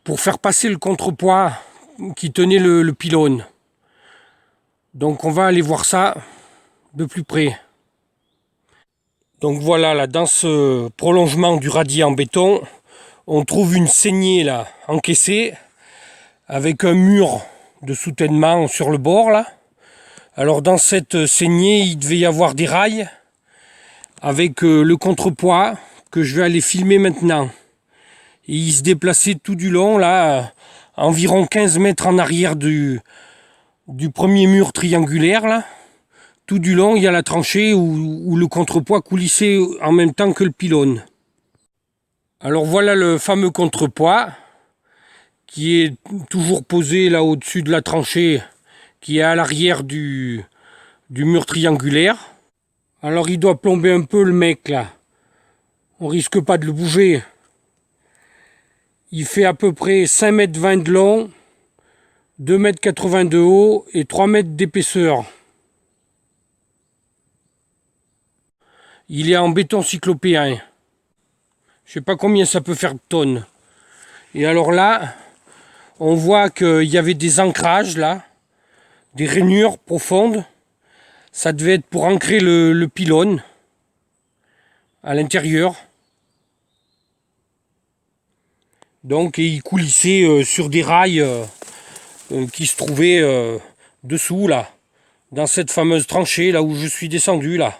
S1: pour faire passer le contrepoids qui tenait le pylône. Donc on va aller voir ça de plus près. Donc voilà, là dans ce prolongement du radier en béton, on trouve une saignée là encaissée avec un mur de soutènement sur le bord là. Alors dans cette saignée, il devait y avoir des rails avec le contrepoids que je vais aller filmer maintenant. Et il se déplaçait tout du long là, environ 15 mètres en arrière du premier mur triangulaire là. Tout du long, il y a la tranchée où le contrepoids coulissait en même temps que le pylône. Alors voilà le fameux contrepoids qui est toujours posé là au-dessus de la tranchée qui est à l'arrière du mur triangulaire. Alors il doit plomber un peu le mec là. On risque pas de le bouger. Il fait à peu près 5,20 m de long, 2,80 m de haut et 3 mètres d'épaisseur. Il est en béton cyclopéen. Je sais pas combien ça peut faire de tonnes. Et alors là, on voit qu'il y avait des ancrages là, des rainures profondes. Ça devait être pour ancrer le pylône à l'intérieur. Donc il coulissait sur des rails qui se trouvaient dessous là, dans cette fameuse tranchée là où je suis descendu là.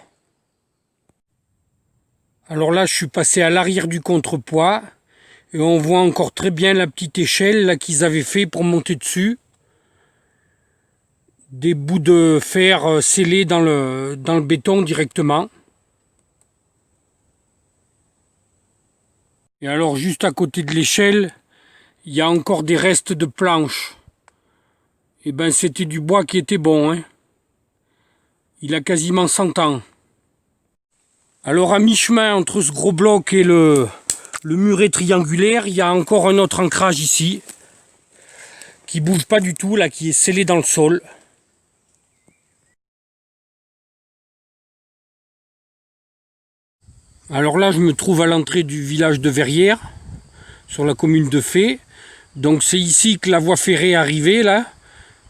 S1: Alors là je suis passé à l'arrière du contrepoids et on voit encore très bien la petite échelle là qu'ils avaient fait pour monter dessus. Des bouts de fer scellés dans le béton directement. Et alors juste à côté de l'échelle, il y a encore des restes de planches. Et ben c'était du bois qui était bon, hein. Il a quasiment 100 ans. Alors à mi-chemin entre ce gros bloc et le muret triangulaire, il y a encore un autre ancrage ici, qui bouge pas du tout, là, qui est scellé dans le sol. Alors là, je me trouve à l'entrée du village de Verrières, sur la commune de Fay. Donc c'est ici que la voie ferrée arrivait, là,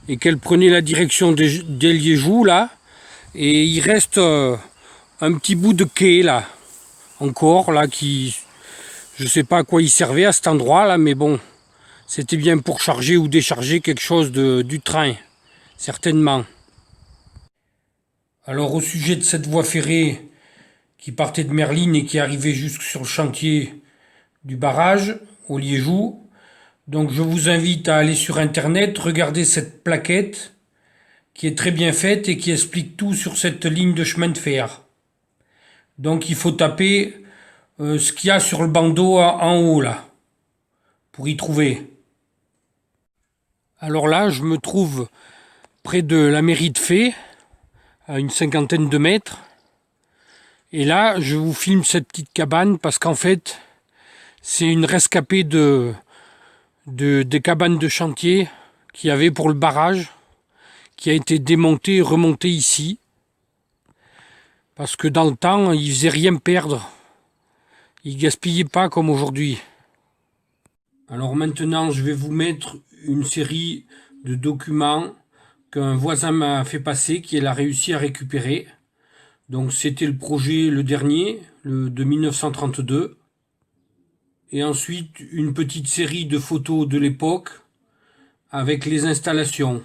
S1: et qu'elle prenait la direction d'Eliéjoux, là. Et il reste un petit bout de quai, là, encore, là, qui... Je sais pas à quoi il servait à cet endroit, là, mais bon, c'était bien pour charger ou décharger quelque chose du train, certainement. Alors au sujet de cette voie ferrée qui partait de Merline et qui arrivait jusque sur le chantier du barrage, au Liégeoux. Donc je vous invite à aller sur internet, regarder cette plaquette qui est très bien faite et qui explique tout sur cette ligne de chemin de fer. Donc il faut taper ce qu'il y a sur le bandeau en haut là, pour y trouver. Alors là, je me trouve près de la mairie de Fay, à une 50aine de mètres. Et là, je vous filme cette petite cabane parce qu'en fait, c'est une rescapée des cabanes de chantier qu'il y avait pour le barrage, qui a été démontée et remontée ici. Parce que dans le temps, ils faisaient rien perdre. Ils gaspillaient pas comme aujourd'hui. Alors maintenant, je vais vous mettre une série de documents qu'un voisin m'a fait passer, qu'il a réussi à récupérer. Donc c'était le projet, le dernier, de 1932. Et ensuite, une petite série de photos de l'époque, avec les installations.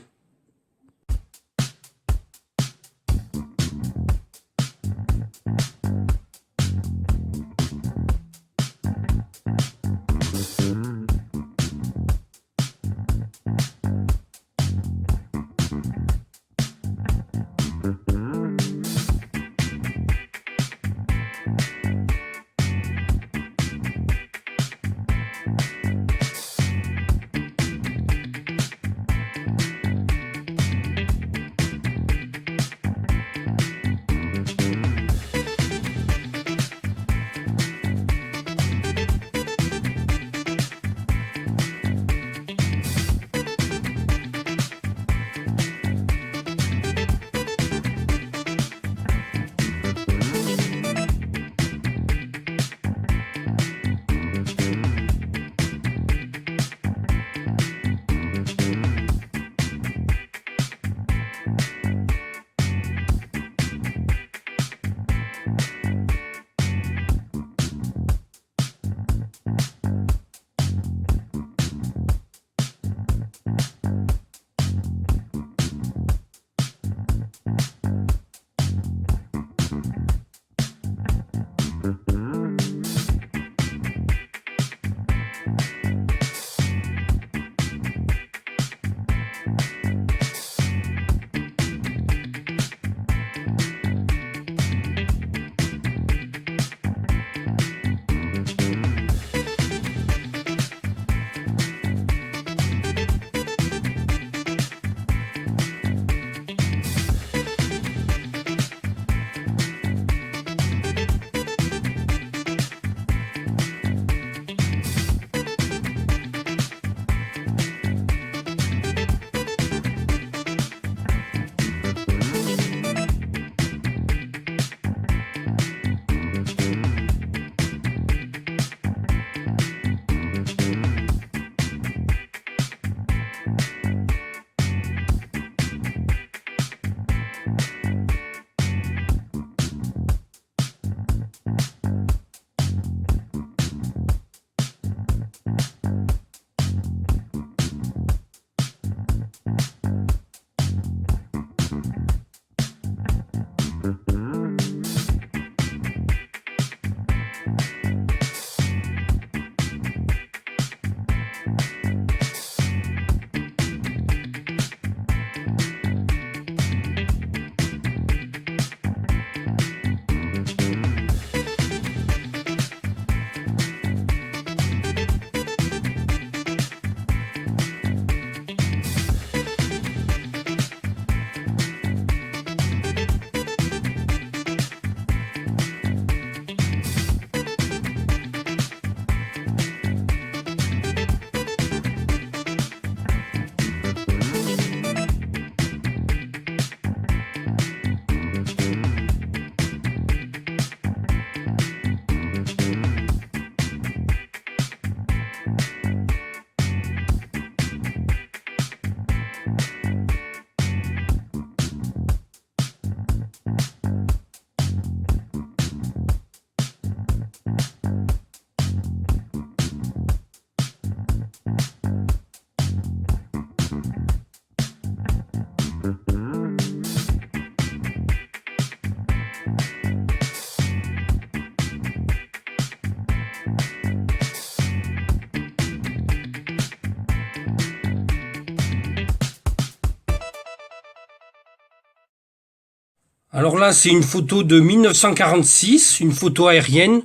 S1: Alors là, c'est une photo de 1946, une photo aérienne.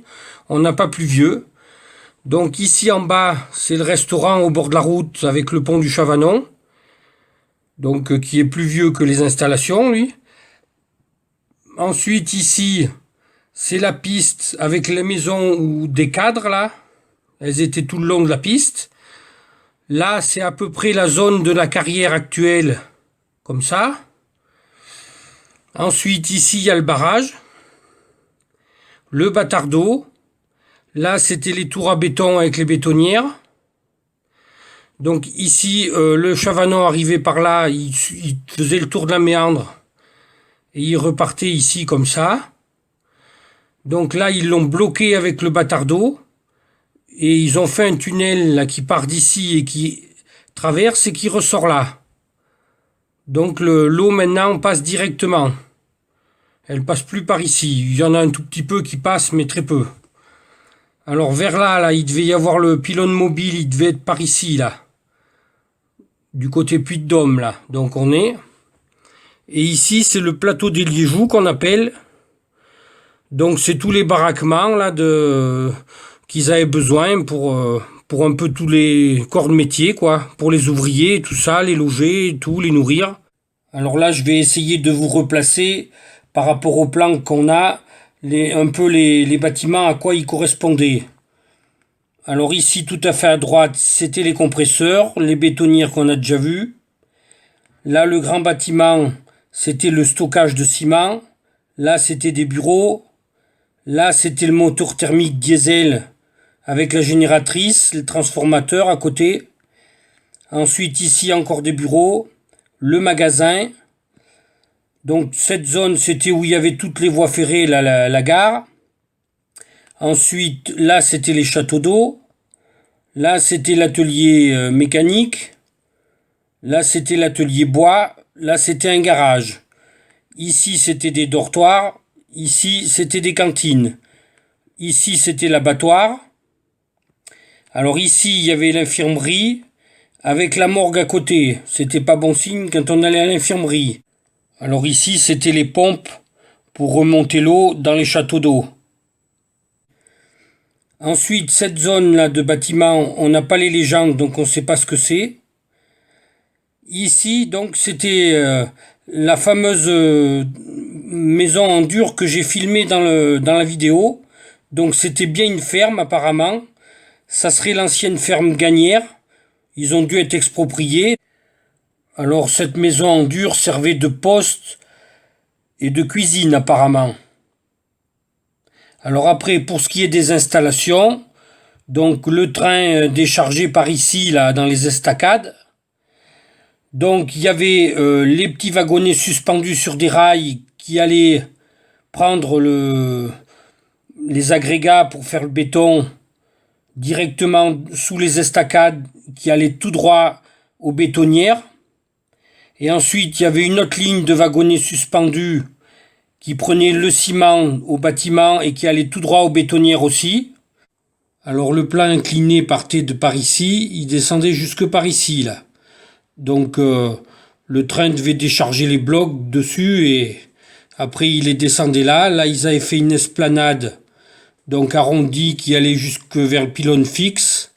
S1: On n'a pas plus vieux. Donc ici en bas, c'est le restaurant au bord de la route avec le pont du Chavanon. Donc qui est plus vieux que les installations, lui. Ensuite ici, c'est la piste avec les maisons ou des cadres là. Elles étaient tout le long de la piste. Là, c'est à peu près la zone de la carrière actuelle, comme ça. Ensuite, ici, il y a le barrage, le bâtard d'eau. Là, c'était les tours à béton avec les bétonnières. Donc ici, le Chavanon arrivait par là, il faisait le tour de la méandre et il repartait ici comme ça. Donc là, ils l'ont bloqué avec le bâtard d'eau et ils ont fait un tunnel là qui part d'ici et qui traverse et qui ressort là. Donc l'eau maintenant passe directement. Elle passe plus par ici. Il y en a un tout petit peu qui passe, mais très peu. Alors vers là, il devait y avoir le pylône mobile, il devait être par ici, là. Du côté Puy-de-Dôme, là. Donc on est. Et ici, c'est le plateau des Liégeoux qu'on appelle. Donc c'est tous les baraquements, là, qu'ils avaient besoin pour un peu tous les corps de métier, quoi. Pour les ouvriers, tout ça, les loger, tout, les nourrir. Alors là, je vais essayer de vous replacer par rapport au plan qu'on a, un peu les bâtiments, à quoi ils correspondaient. Alors ici, tout à fait à droite, c'était les compresseurs, les bétonnières qu'on a déjà vus. Là, le grand bâtiment, c'était le stockage de ciment. Là, c'était des bureaux. Là, c'était le moteur thermique diesel avec la génératrice, le transformateur à côté. Ensuite, ici, encore des bureaux. Le magasin. Donc, cette zone, c'était où il y avait toutes les voies ferrées, la gare. Ensuite, là, c'était les châteaux d'eau. Là, c'était l'atelier mécanique. Là, c'était l'atelier bois. Là, c'était un garage. Ici, c'était des dortoirs. Ici, c'était des cantines. Ici, c'était l'abattoir. Alors ici, il y avait l'infirmerie avec la morgue à côté. C'était pas bon signe quand on allait à l'infirmerie. Alors ici, c'était les pompes pour remonter l'eau dans les châteaux d'eau. Ensuite, cette zone-là de bâtiment, on n'a pas les légendes, donc on ne sait pas ce que c'est. Ici, donc, c'était la fameuse maison en dur que j'ai filmée dans la vidéo. Donc, c'était bien une ferme, apparemment. Ça serait l'ancienne ferme Gagnère. Ils ont dû être expropriés. Alors, cette maison en dur servait de poste et de cuisine, apparemment. Alors après, pour ce qui est des installations, donc le train déchargé par ici, là, dans les estacades. Donc il y avait les petits wagonnets suspendus sur des rails qui allaient prendre les agrégats pour faire le béton directement sous les estacades qui allaient tout droit aux bétonnières. Et ensuite, il y avait une autre ligne de wagonnets suspendus qui prenait le ciment au bâtiment et qui allait tout droit aux bétonnières aussi. Alors le plan incliné partait de par ici, il descendait jusque par ici, là. Donc le train devait décharger les blocs dessus et après il les descendait là. Là, ils avaient fait une esplanade, donc arrondie, qui allait jusque vers le pylône fixe.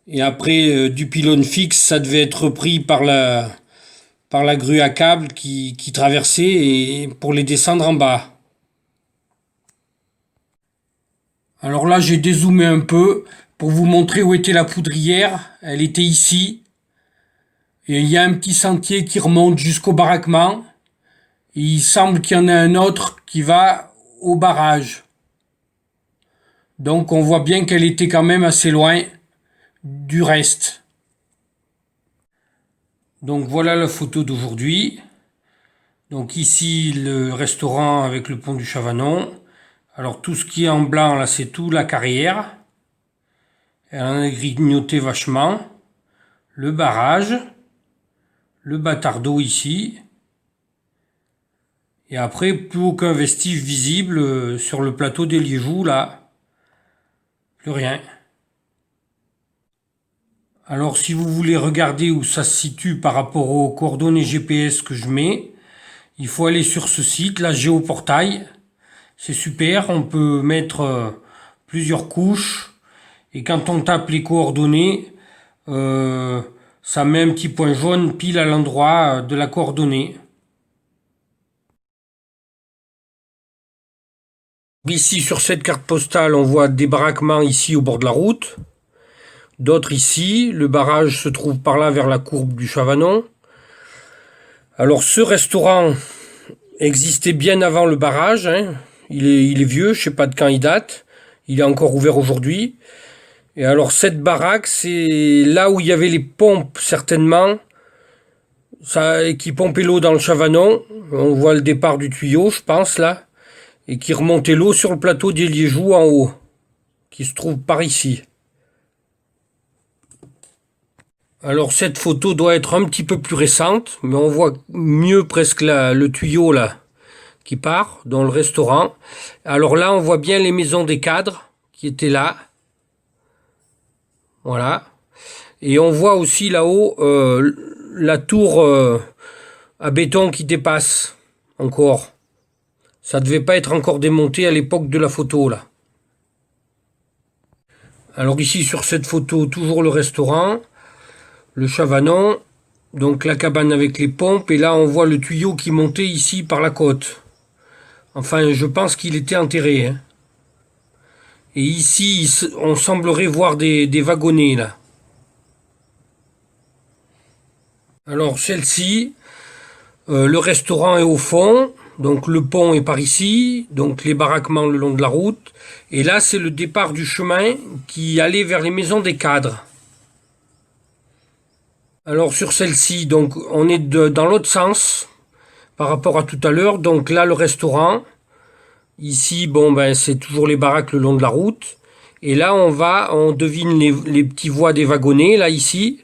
S1: Et après, du pylône fixe, ça devait être repris par la grue à câble qui traversait et pour les descendre en bas. Alors là, j'ai dézoomé un peu pour vous montrer où était la poudrière. Elle était ici. Et il y a un petit sentier qui remonte jusqu'au baraquement. Et il semble qu'il y en a un autre qui va au barrage. Donc on voit bien qu'elle était quand même assez loin du reste. Donc voilà la photo d'aujourd'hui. Donc ici le restaurant avec le pont du Chavanon. Alors tout ce qui est en blanc là, c'est tout la carrière. Elle en a grignoté vachement. Le barrage. Le bâtard d'eau ici. Et après, plus aucun vestige visible sur le plateau des Liégeoux là. Plus rien. Alors si vous voulez regarder où ça se situe par rapport aux coordonnées GPS que je mets, il faut aller sur ce site, la Géoportail. C'est super, on peut mettre plusieurs couches. Et quand on tape les coordonnées, ça met un petit point jaune pile à l'endroit de la coordonnée. Ici sur cette carte postale, on voit des baraquements ici au bord de la route. D'autres ici. Le barrage se trouve par là vers la courbe du Chavanon. Alors ce restaurant existait bien avant le barrage. Hein. Il est vieux, je sais pas de quand il date. Il est encore ouvert aujourd'hui. Et alors cette baraque, c'est là où il y avait les pompes certainement. Ça, qui pompait l'eau dans le Chavanon. On voit le départ du tuyau, je pense là. Et qui remontait l'eau sur le plateau des Liégeoux en haut. Qui se trouve par ici. Alors cette photo doit être un petit peu plus récente, mais on voit mieux presque le tuyau là qui part dans le restaurant. Alors là, on voit bien les maisons des cadres qui étaient là. Voilà. Et on voit aussi là-haut la tour à béton qui dépasse encore. Ça devait pas être encore démonté à l'époque de la photo là. Alors ici sur cette photo, toujours le restaurant, le Chavanon, donc la cabane avec les pompes, et là on voit le tuyau qui montait ici par la côte. Enfin, je pense qu'il était enterré. Hein. Et ici, on semblerait voir des wagonnets là. Alors celle-ci, le restaurant est au fond, donc le pont est par ici, donc les baraquements le long de la route. Et là, c'est le départ du chemin qui allait vers les maisons des cadres. Alors sur celle-ci, donc on est dans l'autre sens par rapport à tout à l'heure. Donc là, le restaurant. Ici, bon ben c'est toujours les baraques le long de la route. Et là, on devine les petits voies des wagonnets. Là, ici,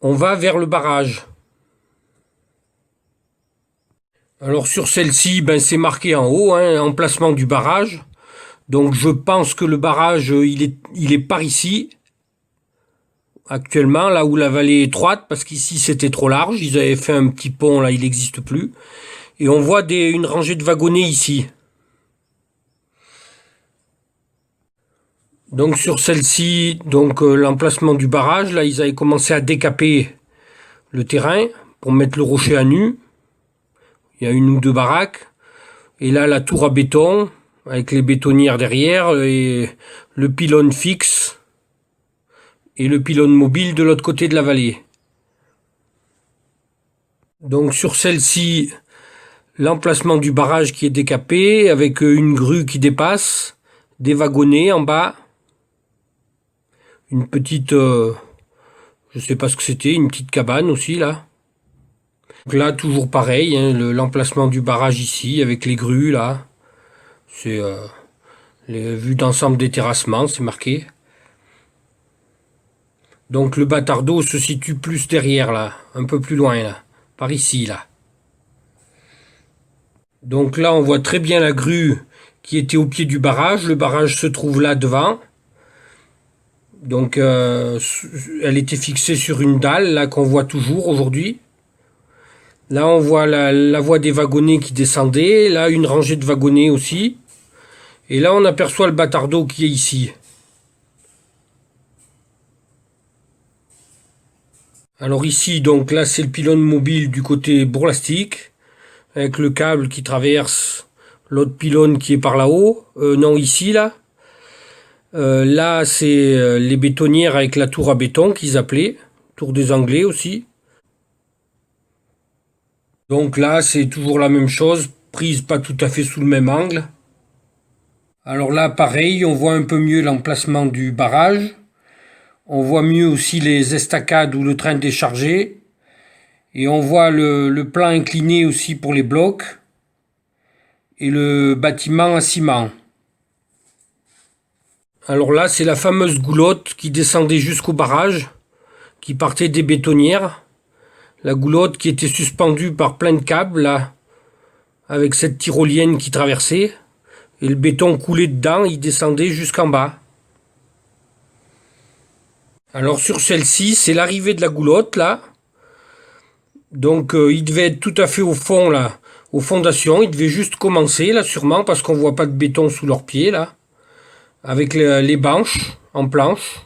S1: on va vers le barrage. Alors sur celle-ci, ben c'est marqué en haut, hein, emplacement du barrage. Donc je pense que le barrage, il est par ici. Actuellement, là où la vallée est étroite, parce qu'ici c'était trop large. Ils avaient fait un petit pont, là il n'existe plus. Et on voit une rangée de wagonnets ici. Donc sur celle-ci, donc l'emplacement du barrage, là ils avaient commencé à décaper le terrain pour mettre le rocher à nu. Il y a une ou deux baraques. Et là la tour à béton, avec les bétonnières derrière, et le pylône fixe, et le pylône mobile de l'autre côté de la vallée. Donc sur celle-ci, l'emplacement du barrage qui est décapé, avec une grue qui dépasse, des wagonnets en bas, une petite, je sais pas ce que c'était, une petite cabane aussi là. Donc là toujours pareil, hein, l'emplacement du barrage ici, avec les grues là, c'est les vues d'ensemble des terrassements, c'est marqué. Donc le bâtard d'eau se situe plus derrière là, un peu plus loin là, par ici là. Donc là on voit très bien la grue qui était au pied du barrage. Le barrage se trouve là devant. Donc elle était fixée sur une dalle là qu'on voit toujours aujourd'hui. Là on voit la voie des wagonnets qui descendait. Là une rangée de wagonnets aussi. Et là on aperçoit le bâtard d'eau qui est ici. Alors ici, donc là, c'est le pylône mobile du côté bourlastique, avec le câble qui traverse l'autre pylône qui est par là-haut. Non, ici, là. Là, c'est les bétonnières avec la tour à béton qu'ils appelaient, tour des Anglais aussi. Donc là, c'est toujours la même chose, prise pas tout à fait sous le même angle. Alors là, pareil, on voit un peu mieux l'emplacement du barrage. On voit mieux aussi les estacades où le train déchargeait. Et on voit le plan incliné aussi pour les blocs. Et le bâtiment à ciment. Alors là, c'est la fameuse goulotte qui descendait jusqu'au barrage, qui partait des bétonnières. La goulotte qui était suspendue par plein de câbles, là, avec cette tyrolienne qui traversait. Et le béton coulait dedans, il descendait jusqu'en bas. Alors sur celle-ci, c'est l'arrivée de la goulotte, là. Donc il devait être tout à fait au fond, là, aux fondations. Il devait juste commencer, là, sûrement, parce qu'on voit pas de béton sous leurs pieds, là. Avec les banches en planche.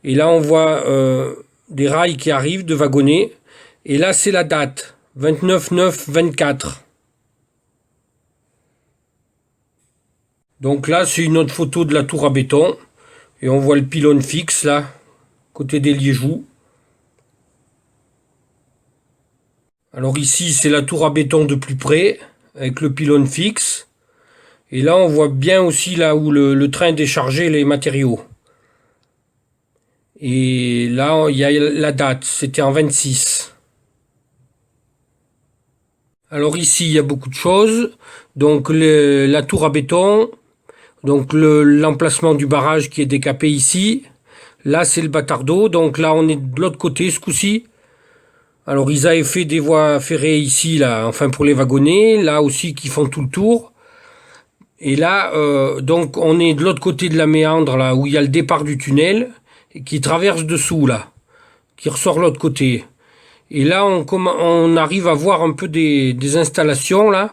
S1: Et là, on voit des rails qui arrivent de wagonnets. Et là, c'est la date, 29/9/24. Donc là, c'est une autre photo de la tour à béton. Et on voit le pylône fixe, là, côté des Liégeoux. Alors ici, c'est la tour à béton de plus près, avec le pylône fixe. Et là, on voit bien aussi là où le train déchargeait les matériaux. Et là, il y a la date, c'était en 26. Alors ici, il y a beaucoup de choses. Donc la tour à béton, donc l'emplacement du barrage qui est décapé ici, Là, c'est le bâtard d'eau. Donc là, on est de l'autre côté ce coup-ci. Alors, ils avaient fait des voies ferrées ici, là, enfin pour les wagonnets. Là aussi, qui font tout le tour. Et là, donc, on est de l'autre côté de la méandre, là, où il y a le départ du tunnel, et qui traverse dessous, là, qui ressort de l'autre côté. Et là, on arrive à voir un peu des installations, là.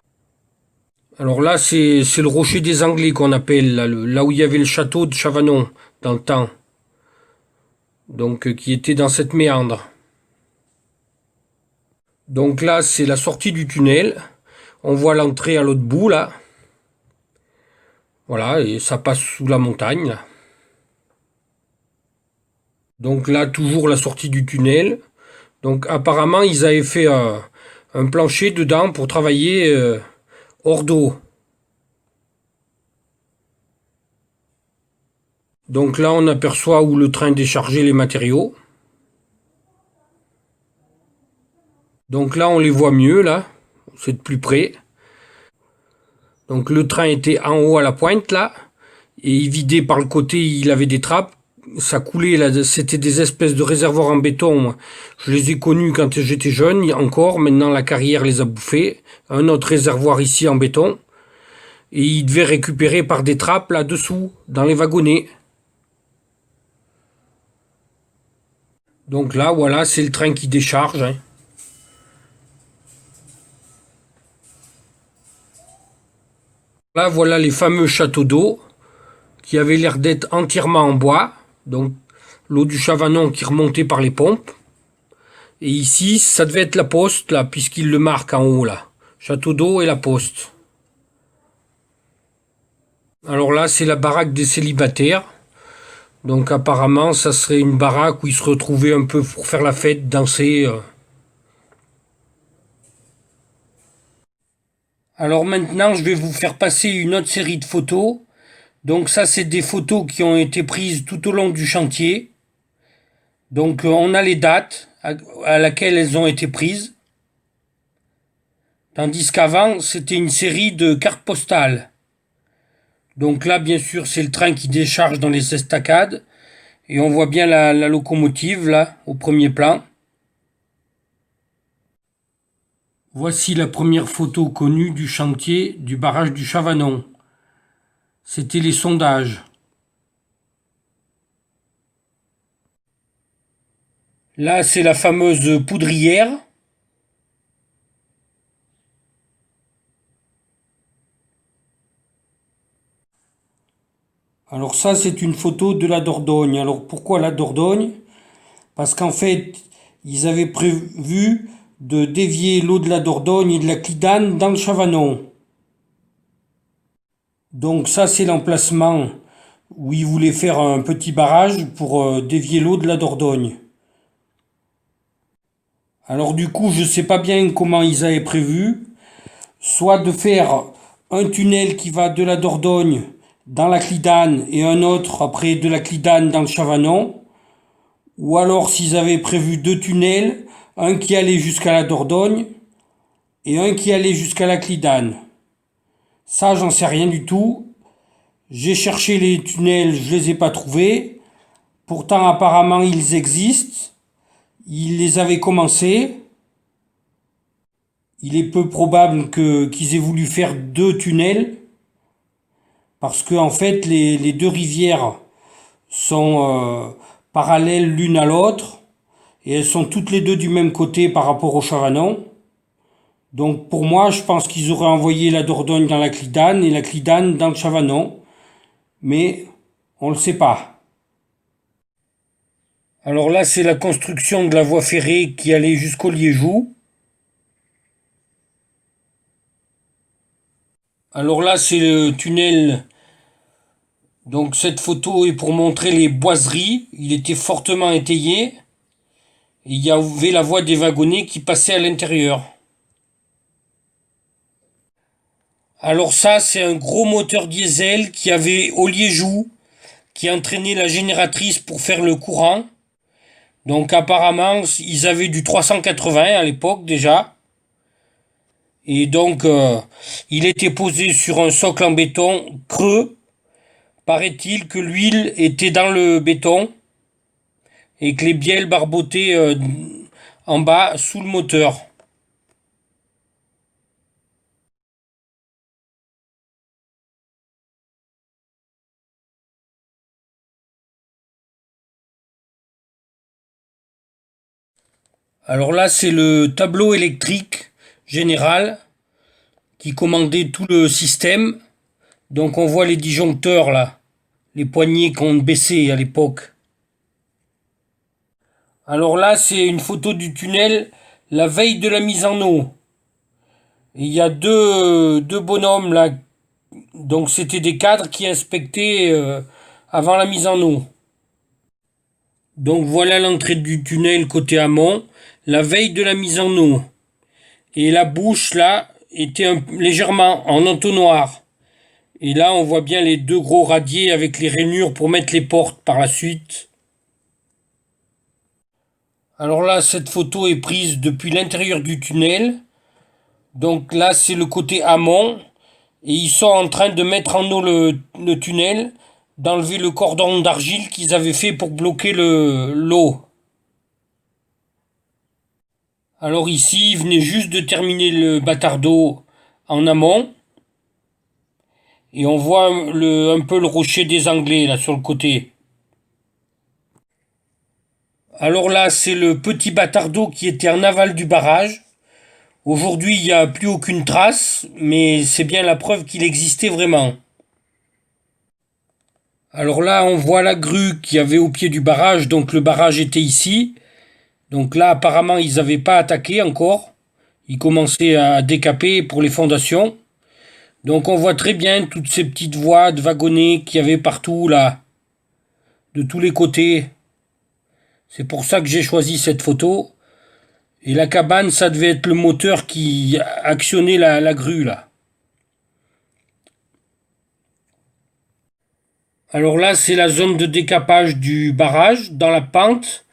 S1: Alors là, c'est le rocher des Anglais qu'on appelle, là où il y avait le château de Chavanon, dans le temps. Donc, qui était dans cette méandre. Donc là, c'est la sortie du tunnel. On voit l'entrée à l'autre bout, là. Voilà, et ça passe sous la montagne, là. Donc là, toujours la sortie du tunnel. Donc apparemment, ils avaient fait un plancher dedans pour travailler hors d'eau. Donc là, on aperçoit où le train déchargeait les matériaux. Donc là, on les voit mieux, là. C'est de plus près. Donc le train était en haut à la pointe, là. Et il vidait par le côté, il avait des trappes. Ça coulait, là. C'était des espèces de réservoirs en béton, moi. Je les ai connus quand j'étais jeune, encore. Maintenant, la carrière les a bouffés. Un autre réservoir ici en béton. Et il devait récupérer par des trappes là-dessous, dans les wagonnets. Donc là, voilà, c'est le train qui décharge, hein. Là, voilà les fameux châteaux d'eau qui avaient l'air d'être entièrement en bois. Donc, l'eau du Chavanon qui remontait par les pompes. Et ici, ça devait être la poste, là, puisqu'il le marque en haut, là. Château d'eau et la poste. Alors là, c'est la baraque des célibataires. Donc apparemment, ça serait une baraque où ils se retrouvaient un peu pour faire la fête, danser. Alors maintenant, je vais vous faire passer une autre série de photos. Donc ça, c'est des photos qui ont été prises tout au long du chantier. Donc on a les dates à laquelle elles ont été prises. Tandis qu'avant, c'était une série de cartes postales. Donc là, bien sûr, c'est le train qui décharge dans les estacades. Et on voit bien la locomotive, là, au premier plan. Voici la première photo connue du chantier du barrage du Chavanon. C'était les sondages. Là, c'est la fameuse poudrière. Alors ça, c'est une photo de la Dordogne. Alors pourquoi la Dordogne? Parce qu'en fait, ils avaient prévu de dévier l'eau de la Dordogne et de la Clidane dans le Chavanon. Donc ça, c'est l'emplacement où ils voulaient faire un petit barrage pour dévier l'eau de la Dordogne. Alors du coup, je ne sais pas bien comment ils avaient prévu, soit de faire un tunnel qui va de la Dordogne dans la Clidane et un autre après de la Clidane dans le Chavanon, ou alors s'ils avaient prévu deux tunnels, un qui allait jusqu'à la Dordogne et un qui allait jusqu'à la Clidane. Ça, j'en sais rien du tout. J'ai cherché les tunnels, je les ai pas trouvés. Pourtant, apparemment, ils existent. Ils les avaient commencés. Il est peu probable qu'ils aient voulu faire deux tunnels parce que en fait, les deux rivières sont parallèles l'une à l'autre et elles sont toutes les deux du même côté par rapport au Chavanon. Donc pour moi, je pense qu'ils auraient envoyé la Dordogne dans la Clidane et la Clidane dans le Chavanon, mais on ne le sait pas. Alors là, c'est la construction de la voie ferrée qui allait jusqu'au Liégeoux. Alors là, c'est le tunnel. Donc cette photo est pour montrer les boiseries. Il était fortement étayé. Et il y avait la voie des wagonnets qui passait à l'intérieur. Alors ça, c'est un gros moteur diesel qui avait au Liégeoux, qui entraînait la génératrice pour faire le courant. Donc apparemment, ils avaient du 380 à l'époque déjà. Et donc, il était posé sur un socle en béton creux. Paraît-il que l'huile était dans le béton. et que les bielles barbotaient en bas sous le moteur. Alors là, c'est le tableau électrique général qui commandait tout le système. Donc on voit les disjoncteurs là, les poignées qu'on baissait à l'époque. Alors là, c'est une photo du tunnel la veille de la mise en eau. Et il y a deux bonhommes là, donc c'était des cadres qui inspectaient avant la mise en eau. Donc voilà l'entrée du tunnel côté amont, la veille de la mise en eau. Et la bouche là était légèrement en entonnoir. Et là on voit bien les deux gros radiers avec les rainures pour mettre les portes par la suite. Alors là, cette photo est prise depuis l'intérieur du tunnel. Donc là, c'est le côté amont. Et ils sont en train de mettre en eau le tunnel, d'enlever le cordon d'argile qu'ils avaient fait pour bloquer l'eau. Alors ici, ils venaient juste de terminer le bâtard d'eau en amont. Et on voit un peu le rocher des Anglais là sur le côté. Alors là, c'est le petit bâtard d'eau qui était en aval du barrage. Aujourd'hui, il n'y a plus aucune trace, mais c'est bien la preuve qu'il existait vraiment. Alors là, on voit la grue qu'il y avait au pied du barrage, donc le barrage était ici. Donc là, apparemment, ils n'avaient pas attaqué encore. Ils commençaient à décaper pour les fondations. Donc on voit très bien toutes ces petites voies de wagonnets qu'il y avait partout là, de tous les côtés. C'est pour ça que j'ai choisi cette photo. Et la cabane, ça devait être le moteur qui actionnait la grue là. Alors là, c'est la zone de décapage du barrage, dans la pente.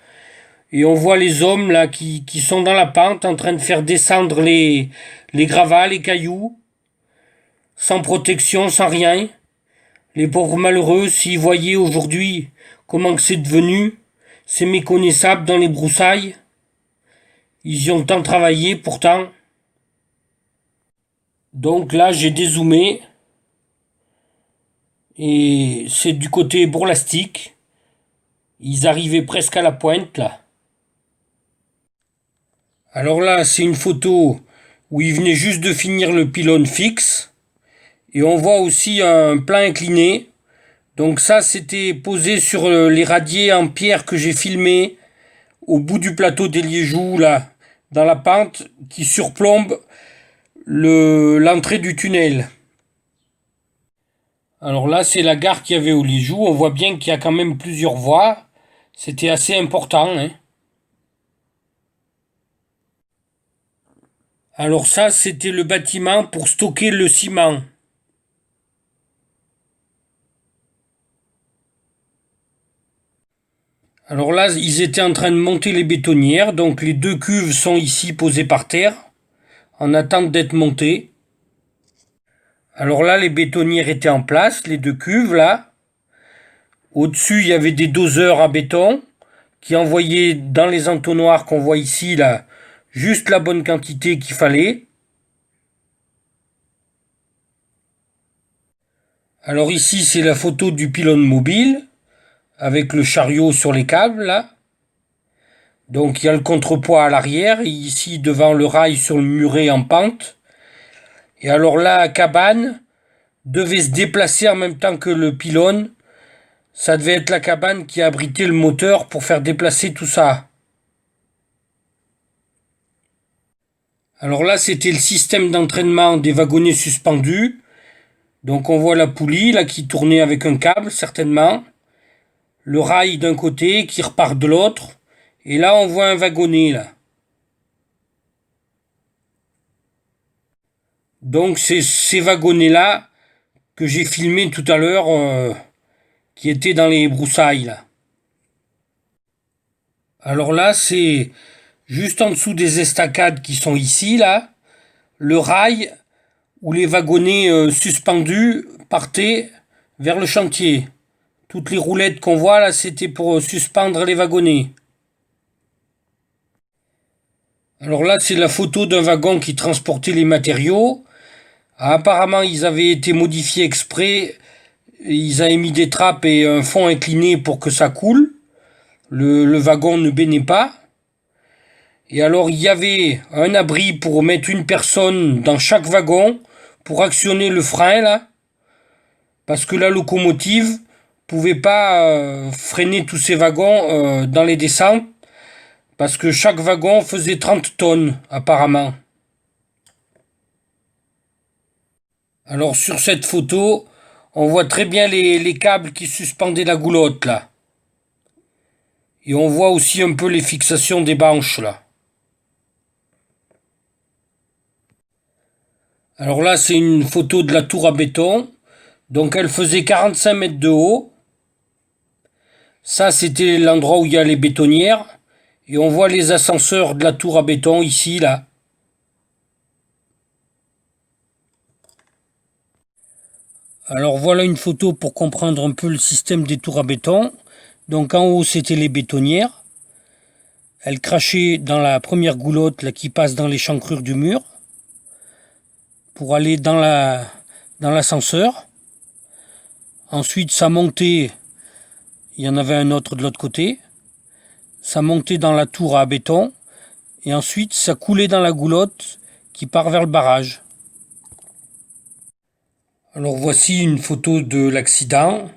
S1: Et on voit les hommes là qui sont dans la pente en train de faire descendre les gravats, les cailloux, sans protection, sans rien. Les pauvres malheureux, s'ils voyaient aujourd'hui comment que c'est devenu, c'est méconnaissable dans les broussailles. Ils y ont tant travaillé pourtant. Donc là, j'ai dézoomé. Et c'est du côté bourlastique. Ils arrivaient presque à la pointe là. Alors là, c'est une photo où ils venaient juste de finir le pylône fixe. Et on voit aussi un plan incliné. Donc ça, c'était posé sur les radiers en pierre que j'ai filmé au bout du plateau des Liégeoux, là, dans la pente qui surplombe l'entrée du tunnel. Alors là, c'est la gare qu'il y avait au Liégeoux. On voit bien qu'il y a quand même plusieurs voies. C'était assez important, hein. Alors ça, c'était le bâtiment pour stocker le ciment. Alors là, ils étaient en train de monter les bétonnières. Donc les deux cuves sont ici posées par terre, en attente d'être montées. Alors là, les bétonnières étaient en place, les deux cuves là. Au-dessus, il y avait des doseurs à béton qui envoyaient dans les entonnoirs qu'on voit ici là, juste la bonne quantité qu'il fallait. Alors ici, c'est la photo du pylône mobile avec le chariot sur les câbles là. Donc il y a le contrepoids à l'arrière et ici devant le rail sur le muret en pente. Et alors là, la cabane devait se déplacer en même temps que le pylône. Ça devait être la cabane qui abritait le moteur pour faire déplacer tout ça. Alors là, c'était le système d'entraînement des wagonnets suspendus. Donc on voit la poulie là qui tournait avec un câble certainement. Le rail d'un côté qui repart de l'autre. Et là, on voit un wagonnet là. Donc c'est ces wagonnets-là que j'ai filmés tout à l'heure, qui étaient dans les broussailles là. Alors là, c'est juste en dessous des estacades qui sont ici là, le rail où les wagonnets suspendus partaient vers le chantier Toutes les roulettes qu'on voit là, c'était pour suspendre les wagonnets. Alors là, c'est la photo d'un wagon qui transportait les matériaux. Apparemment, ils avaient été modifiés exprès. Ils avaient mis des trappes et un fond incliné pour que ça coule. Le wagon ne baignait pas. Et alors, il y avait un abri pour mettre une personne dans chaque wagon pour actionner le frein, là. Parce que la locomotive pouvait pas freiner tous ces wagons dans les descentes. Parce que chaque wagon faisait 30 tonnes, apparemment. Alors, sur cette photo, on voit très bien les câbles qui suspendaient la goulotte, là. Et on voit aussi un peu les fixations des banches, là. Alors là, c'est une photo de la tour à béton. Donc elle faisait 45 mètres de haut. Ça, c'était l'endroit où il y a les bétonnières. Et on voit les ascenseurs de la tour à béton ici, là. Alors voilà une photo pour comprendre un peu le système des tours à béton. Donc en haut, c'était les bétonnières. Elles crachaient dans la première goulotte là, qui passe dans l'échancrure du mur pour aller dans l'ascenseur. Ensuite, ça montait, il y en avait un autre de l'autre côté. Ça montait dans la tour à béton. Et ensuite, ça coulait dans la goulotte qui part vers le barrage. Alors voici une photo de l'accident.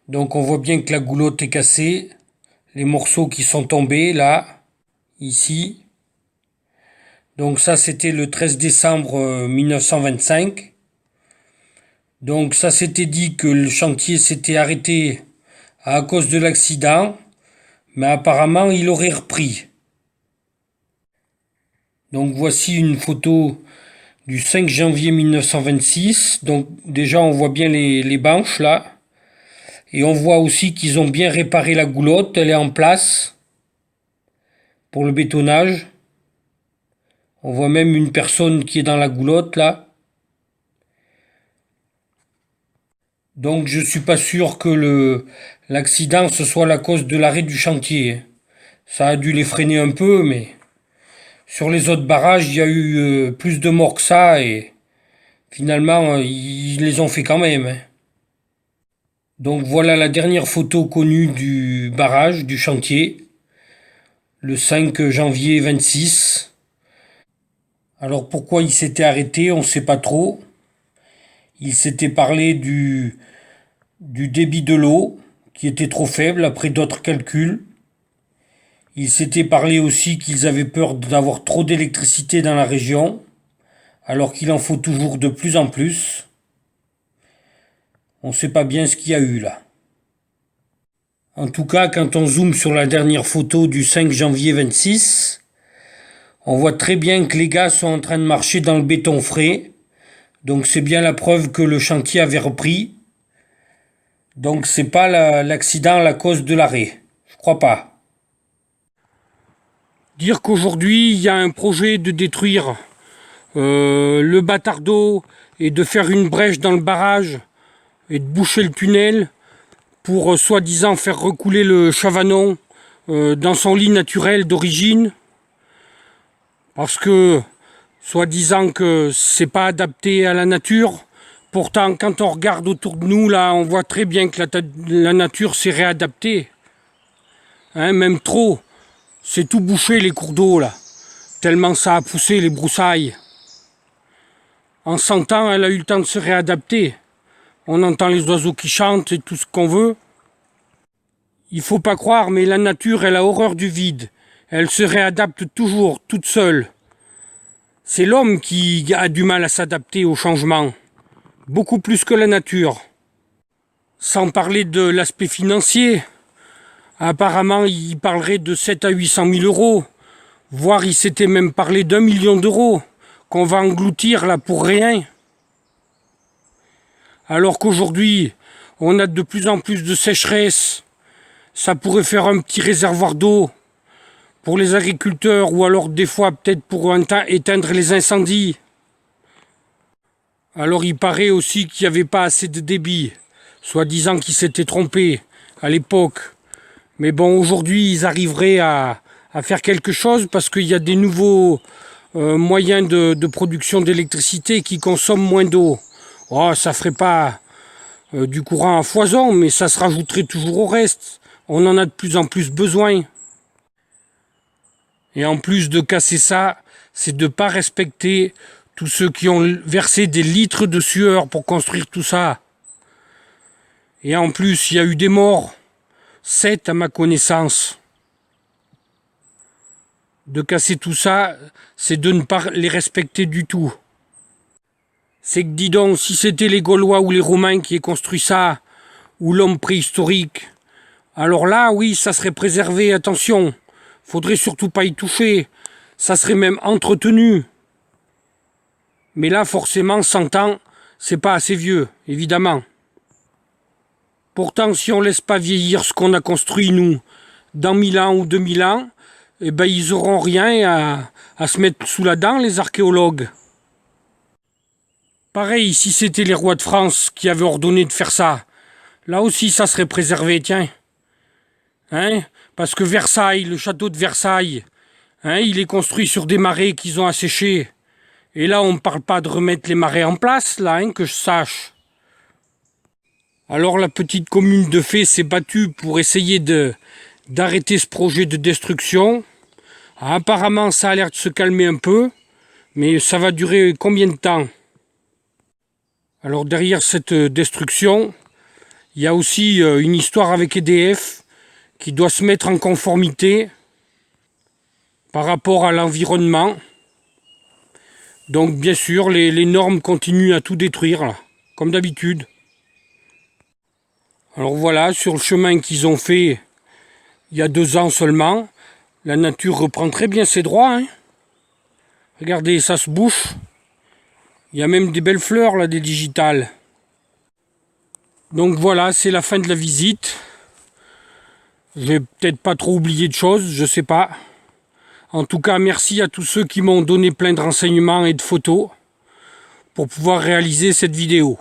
S1: Donc on voit bien que la goulotte est cassée. Les morceaux qui sont tombés là, ici. Donc ça c'était le 13 décembre 1925. Donc ça s'était dit que le chantier s'était arrêté à cause de l'accident. Mais apparemment il aurait repris. Donc voici une photo du 5 janvier 1926. Donc déjà on voit bien les banches là. Et on voit aussi qu'ils ont bien réparé la goulotte. Elle est en place pour le bétonnage. On voit même une personne qui est dans la goulotte là. Donc je suis pas sûr que l'accident ce soit la cause de l'arrêt du chantier. Ça a dû les freiner un peu, mais sur les autres barrages, il y a eu plus de morts que ça et finalement, ils les ont fait quand même. Hein. Donc voilà la dernière photo connue du barrage, du chantier, le 5 janvier 26. Alors pourquoi il s'était arrêté, on ne sait pas trop. Il s'était parlé du débit de l'eau, qui était trop faible après d'autres calculs. Il s'était parlé aussi qu'ils avaient peur d'avoir trop d'électricité dans la région, alors qu'il en faut toujours de plus en plus. On ne sait pas bien ce qu'il y a eu là. En tout cas, quand on zoome sur la dernière photo du 5 janvier 26, on voit très bien que les gars sont en train de marcher dans le béton frais. Donc c'est bien la preuve que le chantier avait repris. Donc c'est pas l'accident la cause de l'arrêt. Je crois pas. Dire qu'aujourd'hui il y a un projet de détruire le bâtard d'eau et de faire une brèche dans le barrage et de boucher le tunnel pour soi-disant faire recouler le Chavanon dans son lit naturel d'origine, parce que soi-disant que c'est pas adapté à la nature. Pourtant, quand on regarde autour de nous, là, on voit très bien que la nature s'est réadaptée. Hein, même trop. C'est tout bouché les cours d'eau, là. Tellement ça a poussé les broussailles. En 100 ans, elle a eu le temps de se réadapter. On entend les oiseaux qui chantent et tout ce qu'on veut. Il faut pas croire, mais la nature, elle a horreur du vide. Elle se réadapte toujours, toute seule. C'est l'homme qui a du mal à s'adapter au changement. Beaucoup plus que la nature. Sans parler de l'aspect financier. Apparemment, il parlerait de 7 à 800 000 euros. Voire il s'était même parlé d'1 million d'euros qu'on va engloutir là pour rien. Alors qu'aujourd'hui, on a de plus en plus de sécheresse. Ça pourrait faire un petit réservoir d'eau pour les agriculteurs ou alors des fois peut-être pour éteindre les incendies. Alors il paraît aussi qu'il n'y avait pas assez de débit soi-disant qu'ils s'étaient trompés à l'époque. Mais bon, aujourd'hui, ils arriveraient à faire quelque chose parce qu'il y a des nouveaux moyens de production d'électricité qui consomment moins d'eau. Oh, ça ferait pas du courant à foison, mais ça se rajouterait toujours au reste. On en a de plus en plus besoin. Et en plus de casser ça, c'est de ne pas respecter tous ceux qui ont versé des litres de sueur pour construire tout ça. Et en plus, il y a eu des morts. 7 à ma connaissance. De casser tout ça, c'est de ne pas les respecter du tout. C'est que dis donc, si c'était les Gaulois ou les Romains qui aient construit ça, ou l'homme préhistorique, alors là, oui, ça serait préservé, attention. Faudrait surtout pas y toucher. Ça serait même entretenu. Mais là, forcément, 100 ans, c'est pas assez vieux, évidemment. Pourtant, si on laisse pas vieillir ce qu'on a construit, nous, dans 1000 ans ou 2000 ans, eh ben, ils auront rien à se mettre sous la dent, les archéologues. Pareil, si c'était les rois de France qui avaient ordonné de faire ça, là aussi, ça serait préservé, tiens. Hein? Parce que Versailles, le château de Versailles, hein, il est construit sur des marais qu'ils ont asséchés. Et là, on ne parle pas de remettre les marais en place, là, hein, que je sache. Alors la petite commune de Fay s'est battue pour essayer d'arrêter ce projet de destruction. Apparemment, ça a l'air de se calmer un peu, mais ça va durer combien de temps? Alors derrière cette destruction, il y a aussi une histoire avec EDF qui doit se mettre en conformité par rapport à l'environnement. Donc bien sûr, les normes continuent à tout détruire, là, comme d'habitude. Alors voilà, sur le chemin qu'ils ont fait il y a 2 ans seulement, la nature reprend très bien ses droits. Hein. Regardez, ça se bouche. Il y a même des belles fleurs, là, des digitales. Donc voilà, c'est la fin de la visite. J'ai peut-être pas trop oublié de choses, je sais pas. En tout cas, merci à tous ceux qui m'ont donné plein de renseignements et de photos pour pouvoir réaliser cette vidéo.